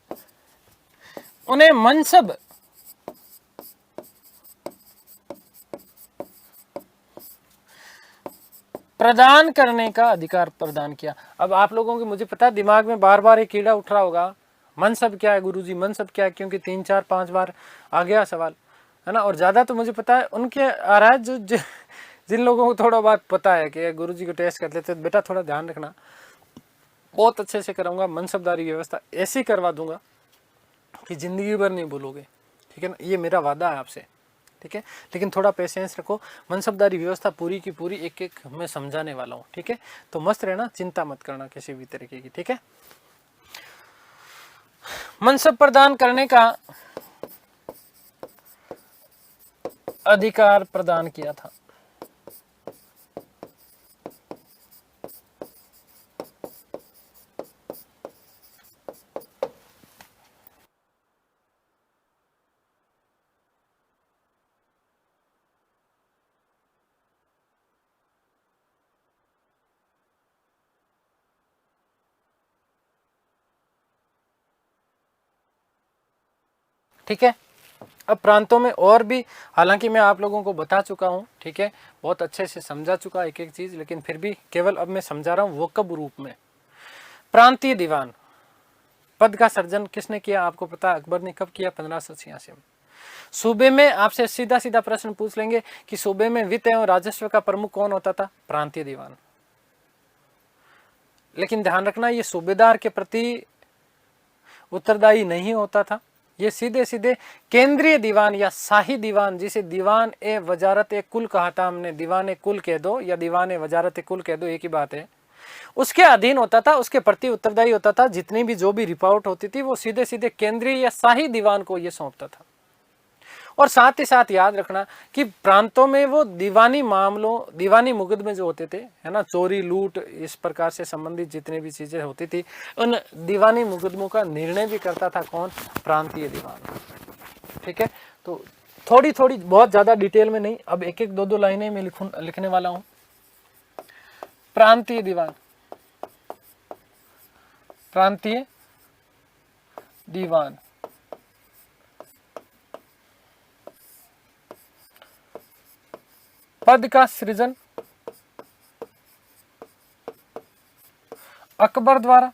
उन्हें मनसब प्रदान करने का अधिकार प्रदान किया। अब आप लोगों के, मुझे पता है दिमाग में बार बार एक कीड़ा उठ रहा होगा, मनसब क्या है गुरुजी, मनसब क्या है, क्योंकि 3 4 5 बार आ गया सवाल, है ना। और ज्यादा तो मुझे पता है उनके आ रहा है जो जिन लोगों को थोड़ा बहुत पता है कि गुरुजी को टेस्ट कर लेते, तो बेटा थोड़ा ध्यान रखना, बहुत अच्छे से कराऊंगा। मनसबदारी व्यवस्था ऐसी करवा दूंगा कि जिंदगी भर नहीं भूलोगे। ठीक है ना, ये मेरा वादा है आपसे। ठीक है, लेकिन थोड़ा पेशेंस रखो। मनसबदारी व्यवस्था पूरी की पूरी एक एक मैं समझाने वाला हूँ। ठीक है, तो मस्त रहना, चिंता मत करना किसी भी तरीके की। ठीक है, मनसब प्रदान करने का अधिकार प्रदान किया था। ठीक है, अब प्रांतों में और भी, हालांकि मैं आप लोगों को बता चुका हूं, ठीक है, बहुत अच्छे से समझा चुका एक एक चीज, लेकिन फिर भी केवल अब मैं समझा रहा हूं वो कब रूप में। प्रांतीय दीवान पद का सर्जन किसने किया? आपको पता है अकबर ने कब किया? 1586 में। सूबे में आपसे सीधा सीधा प्रश्न पूछ लेंगे कि सूबे में वित्त एवं राजस्व का प्रमुख कौन होता था? प्रांतीय दीवान। लेकिन ध्यान रखना, ये सूबेदार के प्रति उत्तरदायी नहीं होता था, ये सीधे सीधे केंद्रीय दीवान या शाही दीवान, जिसे दीवान ए वजारत ए कुल कहा था हमने, दीवान ए कुल कह दो या दीवान ए वजारत ए कुल कह दो, एक ही बात है, उसके अधीन होता था, उसके प्रति उत्तरदायी होता था। जितनी भी जो भी रिपोर्ट होती थी वो सीधे सीधे केंद्रीय या शाही दीवान को ये सौंपता था। और साथ ही साथ याद रखना कि प्रांतों में वो दीवानी मामलों, दीवानी मुकदमे जो होते थे, है ना, चोरी लूट इस प्रकार से संबंधित जितने भी चीजें होती थी, उन दीवानी मुकदमों का निर्णय भी करता था कौन? प्रांतीय दीवान। ठीक है, तो थोड़ी थोड़ी, बहुत ज्यादा डिटेल में नहीं, अब एक एक दो दो लाइनें में लिखने वाला हूं। प्रांतीय दीवान, प्रांतीय दीवान पद का सृजन अकबर द्वारा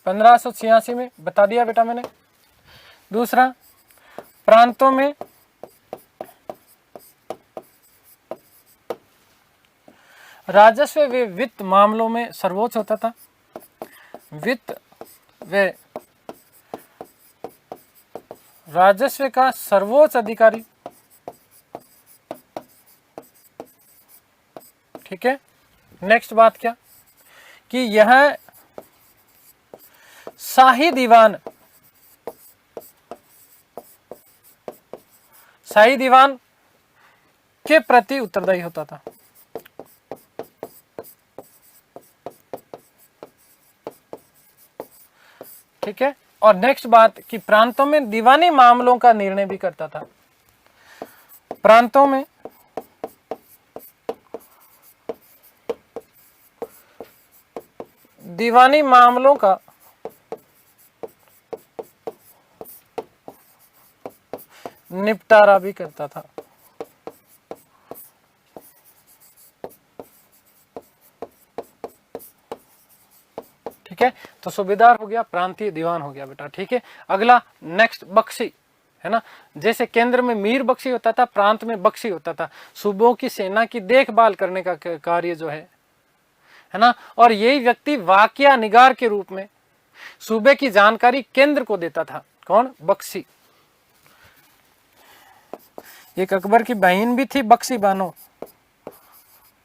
1586 में, बता दिया बेटा मैंने। दूसरा, प्रांतों में राजस्व व वित्त मामलों में सर्वोच्च होता था। वित्त व राजस्व का सर्वोच्च अधिकारी। ठीक है, नेक्स्ट बात क्या कि यह शाही दीवान, शाही दीवान के प्रति उत्तरदायी होता था। ठीक है, और नेक्स्ट बात कि प्रांतों में दीवानी मामलों का निर्णय भी करता था। प्रांतों में दीवानी मामलों का निपटारा भी करता था। ठीक है, तो सूबेदार हो गया, प्रांतीय दीवान हो गया बेटा। ठीक है, अगला नेक्स्ट बख्शी, है ना, जैसे केंद्र में मीर बख्शी होता था, प्रांत में बख्शी होता था। सूबों की सेना की देखभाल करने का कार्य जो है ना, और यही व्यक्ति वाकिया निगार के रूप में सूबे की जानकारी केंद्र को देता था। कौन? बख्शी। एक अकबर की बहन भी थी बख्शी बानो,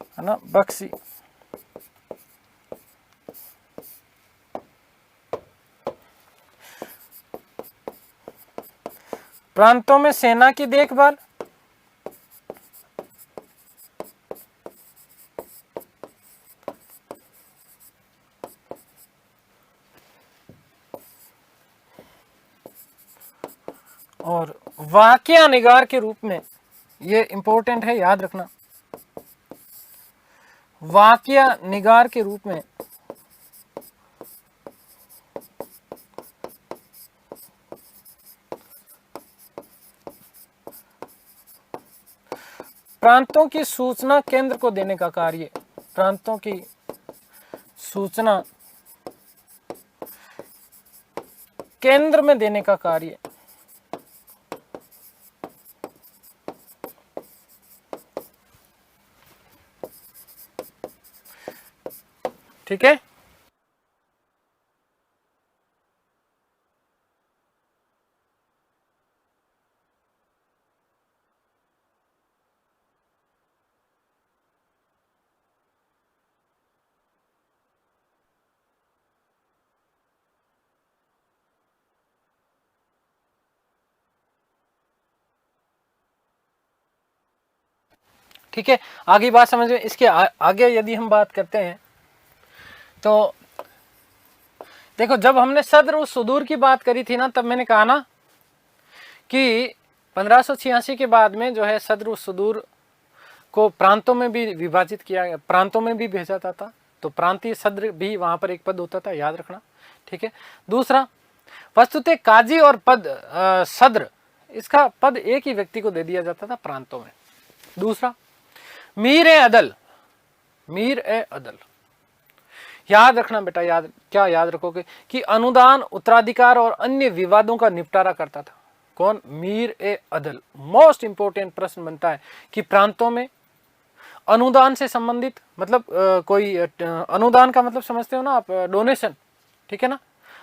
है ना, बख्शी। प्रांतों में सेना की देखभाल, और वाकिया निगार के रूप में, ये इंपॉर्टेंट है, याद रखना, वाकिया निगार के रूप में प्रांतों की सूचना केंद्र को देने का कार्य, प्रांतों की सूचना केंद्र में देने का कार्य। ठीक है, ठीक है, आगे बात समझ में। इसके आगे यदि हम बात करते हैं तो देखो, जब हमने सद्र व सुदूर की बात करी थी ना, तब मैंने कहा ना कि 1586 के बाद में जो है सद्र व सुदूर को प्रांतों में भी विभाजित किया गया, प्रांतों में भी भेजा जाता था, तो प्रांतीय सद्र भी वहां पर एक पद होता था, याद रखना। ठीक है, दूसरा, वस्तुतः काजी और पद सद्र, इसका पद एक ही व्यक्ति को दे दिया जाता था प्रांतों में। दूसरा, मीर ए अदल, मीर ए अदल, याद रखना बेटा, क्या याद रखोगे कि अनुदान, उत्तराधिकार और अन्य विवादों का निपटारा करता था। कौन? मीर ए अदल। मोस्ट इंपोर्टेंट प्रश्न बनता है कि प्रांतों में अनुदान से संबंधित, मतलब कोई अनुदान का मतलब समझते हो ना आप, डोनेशन, ठीक है ना,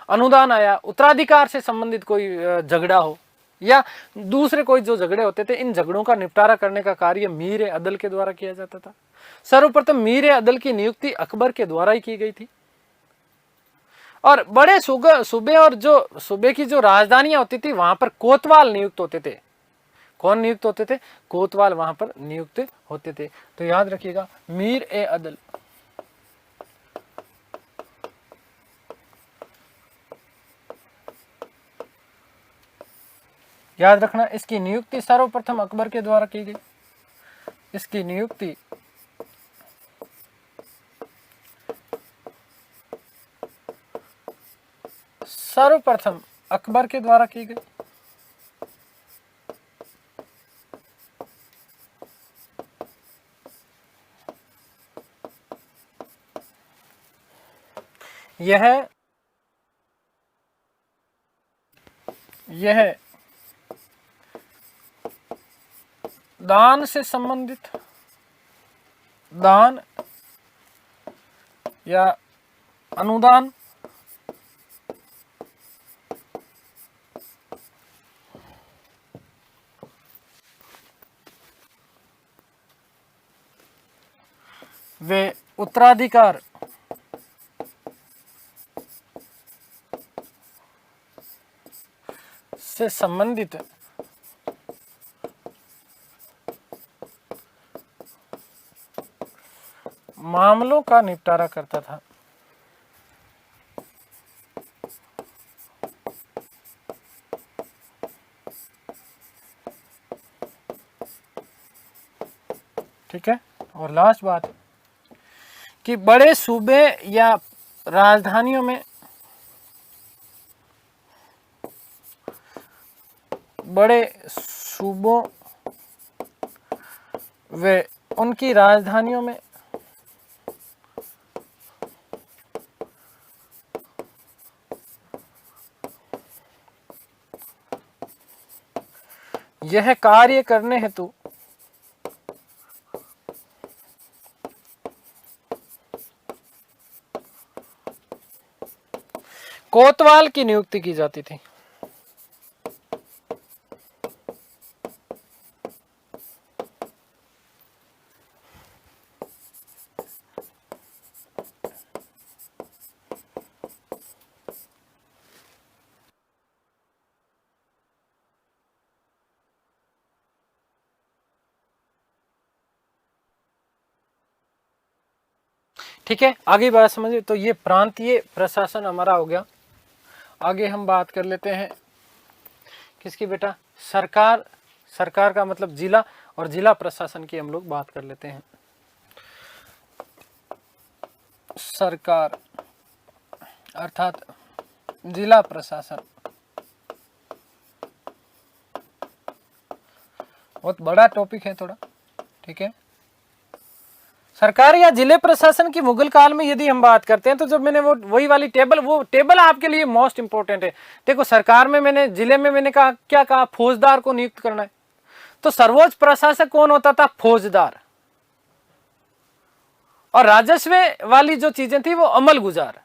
अनुदान आया, उत्तराधिकार से संबंधित कोई झगड़ा हो या दूसरे कोई जो झगड़े होते थे, इन झगड़ों का निपटारा करने का कार्य मीर ए अदल के द्वारा किया जाता था। सर्वप्रथम मीर ए अदल की नियुक्ति अकबर के द्वारा ही की गई थी। और बड़े सूबे और जो सूबे की जो राजधानियां होती थी वहां पर कोतवाल नियुक्त होते थे। कौन नियुक्त होते थे? कोतवाल वहां पर नियुक्त होते थे। तो याद रखिएगा, मीर ए अदल, याद रखना, इसकी नियुक्ति सर्वप्रथम अकबर के द्वारा की गई। इसकी नियुक्ति सर्वप्रथम अकबर के द्वारा की गई। यह दान से संबंधित, दान या अनुदान वे उत्तराधिकार से संबंधित मामलों का निपटारा करता था। ठीक है। और लास्ट बात कि बड़े सूबे या राजधानियों में, बड़े सूबों व उनकी राजधानियों में यह कार्य करने हेतु कोतवाल की नियुक्ति की जाती थी। ठीक है, आगे बात समझिए। तो ये प्रांतीय प्रशासन हमारा हो गया। आगे हम बात कर लेते हैं किसकी बेटा? सरकार। सरकार का मतलब जिला, और जिला प्रशासन की हम लोग बात कर लेते हैं। सरकार अर्थात जिला प्रशासन बहुत बड़ा टॉपिक है थोड़ा। ठीक है, सरकार या जिले प्रशासन की मुगल काल में यदि हम बात करते हैं तो जब मैंने वही वाली टेबल, वो टेबल आपके लिए मोस्ट इंपोर्टेंट है। देखो, सरकार में मैंने, जिले में मैंने कहा, क्या कहा? फौजदार को नियुक्त करना है। तो सर्वोच्च प्रशासक कौन होता था? फौजदार। और राजस्व वाली जो चीजें थी वो अमल गुजार।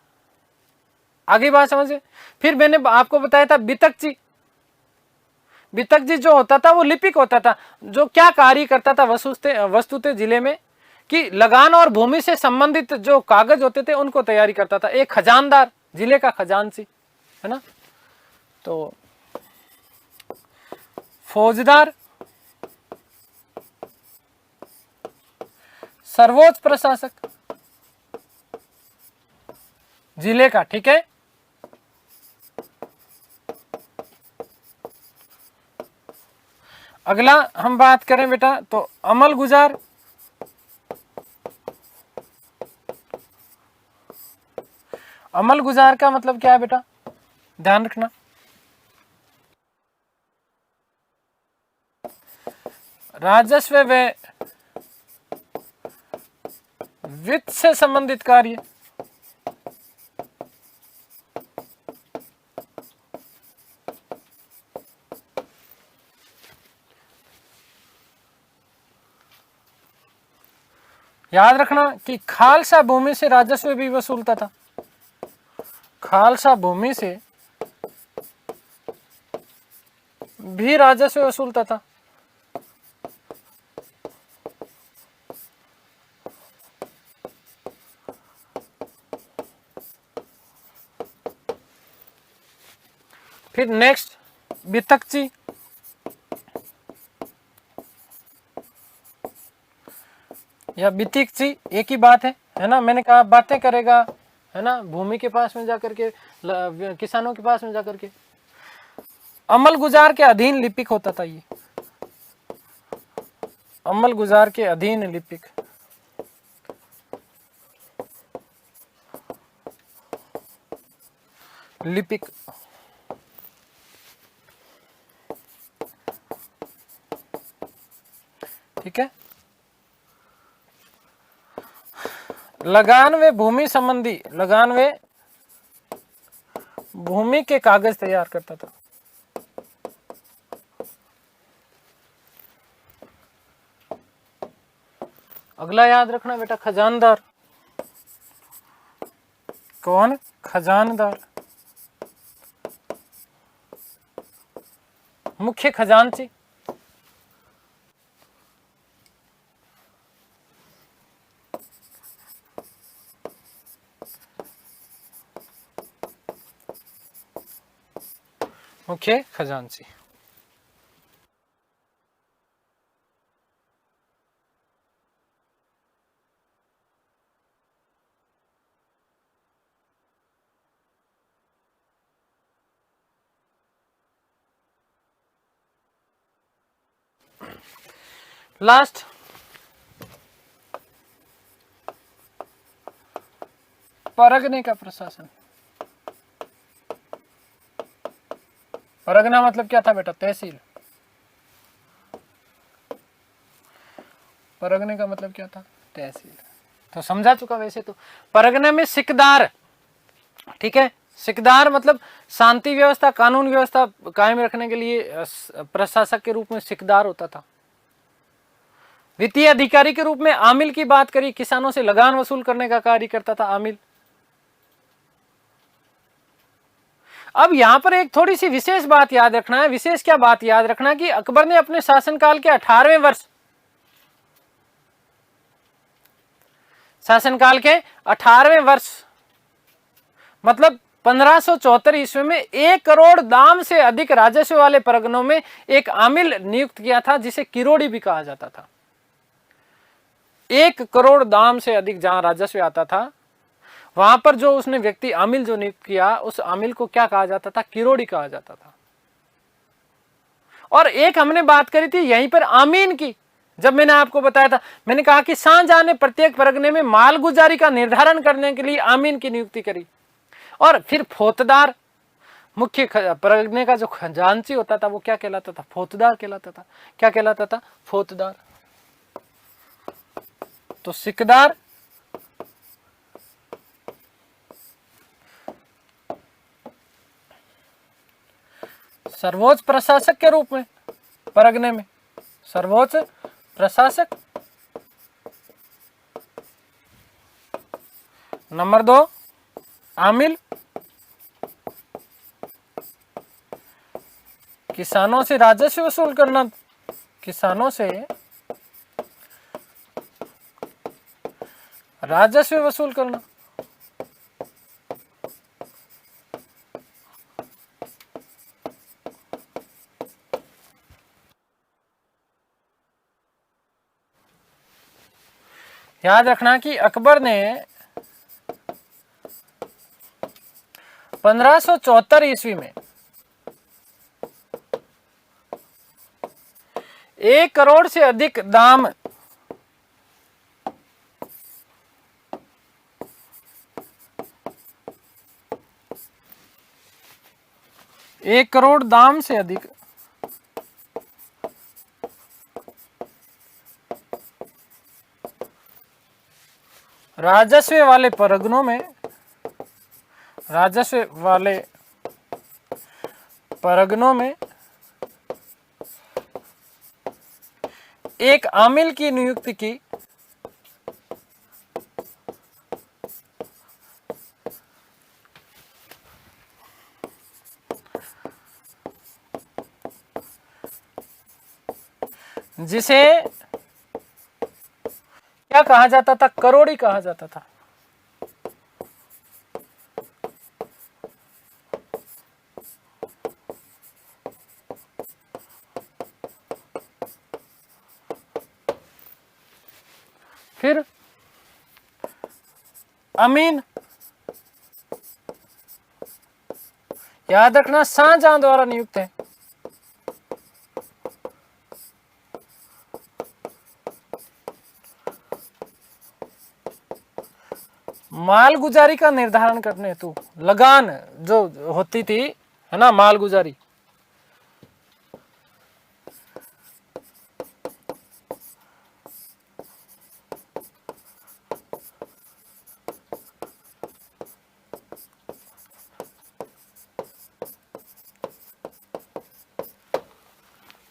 आगे बात समझे। फिर मैंने आपको बताया था वितक जी। वितक जी जो होता था वो लिपिक होता था, जो क्या कार्य करता था वस्तुतः जिले में, कि लगान और भूमि से संबंधित जो कागज होते थे उनको तैयारी करता था। एक खजानदार, जिले का खजांची, है ना। तो फौजदार, सर्वोच्च प्रशासक जिले का। ठीक है, अगला हम बात करें बेटा तो अमल गुजार। अमल गुजार का मतलब क्या है बेटा? ध्यान रखना, राजस्व व वित्त से संबंधित कार्य। याद रखना कि खालसा भूमि से राजस्व भी वसूलता था। खालसा भूमि से भी राजस्व वसूलता था। फिर नेक्स्ट वितक्ची, या वितिकची, एक ही बात है ना। मैंने कहा बातें करेगा, है ना, भूमि के पास में जाकर के, किसानों के पास में जाकर के। अमल गुजार के अधीन लिपिक होता था ये, अमल गुजार के अधीन लिपिक। लिपिक ठीक है। लगान व भूमि संबंधी, लगान व भूमि के कागज तैयार करता था। अगला याद रखना बेटा, खजानदार। कौन? खजानदार। मुख्य खजांची, मुख्य खजांची। लास्ट परगने का प्रशासन। परगना मतलब क्या था बेटा? तहसील। परगने का मतलब क्या था? तहसील। तो समझा चुका वैसे तो। परगने में सिकदार, ठीक है, सिकदार मतलब शांति व्यवस्था, कानून व्यवस्था कायम रखने के लिए प्रशासक के रूप में सिकदार होता था। वित्तीय अधिकारी के रूप में आमिल की बात करी, किसानों से लगान वसूल करने का कार्य करता था आमिल। अब यहां पर एक थोड़ी सी विशेष बात याद रखना है। विशेष क्या बात याद रखना कि अकबर ने अपने शासनकाल के 18वें वर्ष, शासनकाल के 18वें वर्ष मतलब 1574 ईस्वी में 1 करोड़ दाम से अधिक राजस्व वाले परगनों में एक आमिल नियुक्त किया था, जिसे किरोड़ी भी कहा जाता था। 1 करोड़ दाम से अधिक जहां राजस्व आता था, वहां पर जो उसने व्यक्ति आमिल जो नियुक्त किया, उस आमिल को क्या कहा जाता था? किरोड़ी कहा जाता था। और एक हमने बात करी थी यहीं पर आमीन की, जब मैंने आपको बताया था, मैंने कहा कि शाहजहां ने प्रत्येक परगने में मालगुजारी का निर्धारण करने के लिए आमीन की नियुक्ति करी। और फिर फौतदार, मुख्य परगने का जो खजांची होता था वो क्या कहलाता था? फौतदार कहलाता था। क्या कहलाता था? फौतदार। तो सिकदार, सर्वोच्च प्रशासक के रूप में परगने में, सर्वोच्च प्रशासक। नंबर 2 आमिल, किसानों से राजस्व वसूल करना, किसानों से राजस्व वसूल करना। याद रखना कि अकबर ने 1574 ईस्वी में 1 करोड़ से अधिक दाम, 1 करोड़ दाम से अधिक राजस्व वाले परगनों में, राजस्व वाले परगनों में एक आमिल की नियुक्ति की, जिसे क्या कहा जाता था? करोड़ी कहा जाता था। अमीन, याद रखना शाहजहां द्वारा नियुक्त है। मालगुजारी का निर्धारण करने हेतु लगान जो होती थी, है ना, मालगुजारी,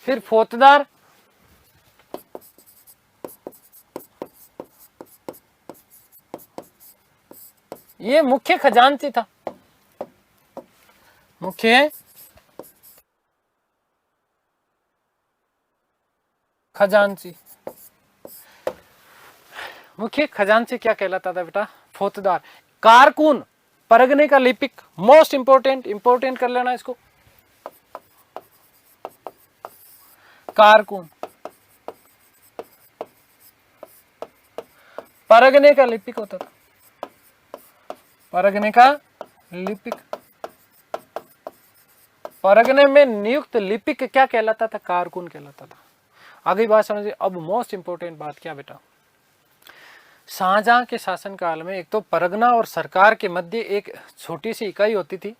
फिर फौतदार, ये मुख्य खजांची था, मुख्य खजांची। मुख्य खजांची क्या कहलाता था बेटा? फौतदार। कारकुन, परगने का लिपिक, मोस्ट इंपोर्टेंट, इंपोर्टेंट कर लेना इसको। कारकुन परगने का लिपिक होता था, परगने का लिपिक। परगने में नियुक्त लिपिक क्या कहलाता था? कारकुन कहलाता था। आगे बात समझिए। अब मोस्ट इंपोर्टेंट बात क्या बेटा? शाहजहां के शासनकाल में एक तो परगना और सरकार के मध्य एक छोटी सी इकाई होती थी।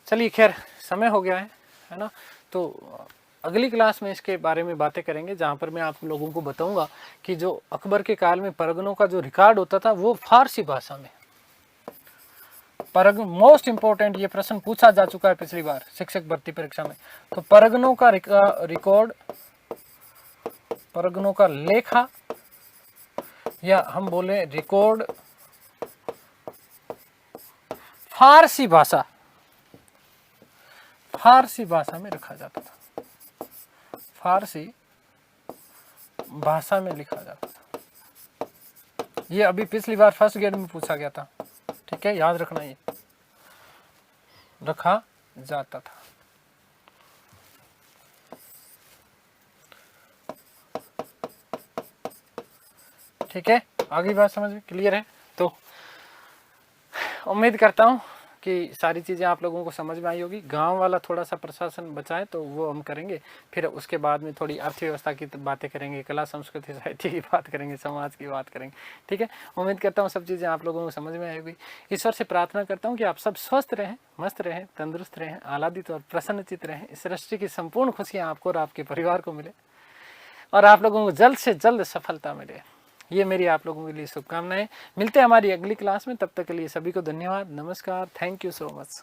चलिए खैर समय हो गया है ना, तो अगली क्लास में इसके बारे में बातें करेंगे, जहां पर मैं आप लोगों को बताऊंगा कि जो अकबर के काल में परगनों का जो रिकॉर्ड होता था वो फारसी भाषा में। मोस्ट इंपोर्टेंट ये प्रश्न पूछा जा चुका है पिछली बार शिक्षक भर्ती परीक्षा में। तो परगनों का रिकॉर्ड, परगनों का लेखा, या हम बोले रिकॉर्ड, फारसी भाषा, फारसी भाषा में रखा जाता था, फारसी भाषा में लिखा जाता था। ये अभी पिछली बार फर्स्ट ग्रेड में पूछा गया था, ठीक है, याद रखना, ये रखा जाता था। ठीक है, आगे बात समझ में क्लियर है? तो उम्मीद करता हूँ कि सारी चीज़ें आप लोगों को समझ में आई होगी। गांव वाला थोड़ा सा प्रशासन बचाए तो वो हम करेंगे, फिर उसके बाद में थोड़ी अर्थव्यवस्था की बातें करेंगे, कला संस्कृति साहित्य की बात करेंगे, समाज की बात करेंगे। ठीक है, उम्मीद करता हूँ सब चीज़ें आप लोगों को समझ में आई होगी। ईश्वर से प्रार्थना करता हूँ कि आप सब स्वस्थ रहें, मस्त रहें, तंदुरुस्त रहें, आह्लादित और प्रसन्नचित रहें। इस सृष्टि की संपूर्ण खुशियाँ आपको और आपके परिवार को मिले और आप लोगों को जल्द से जल्द सफलता मिले। ये मेरी आप लोगों के लिए शुभकामनाएं। मिलते हैं हमारी अगली क्लास में, तब तक के लिए सभी को धन्यवाद, नमस्कार, थैंक यू सो मच।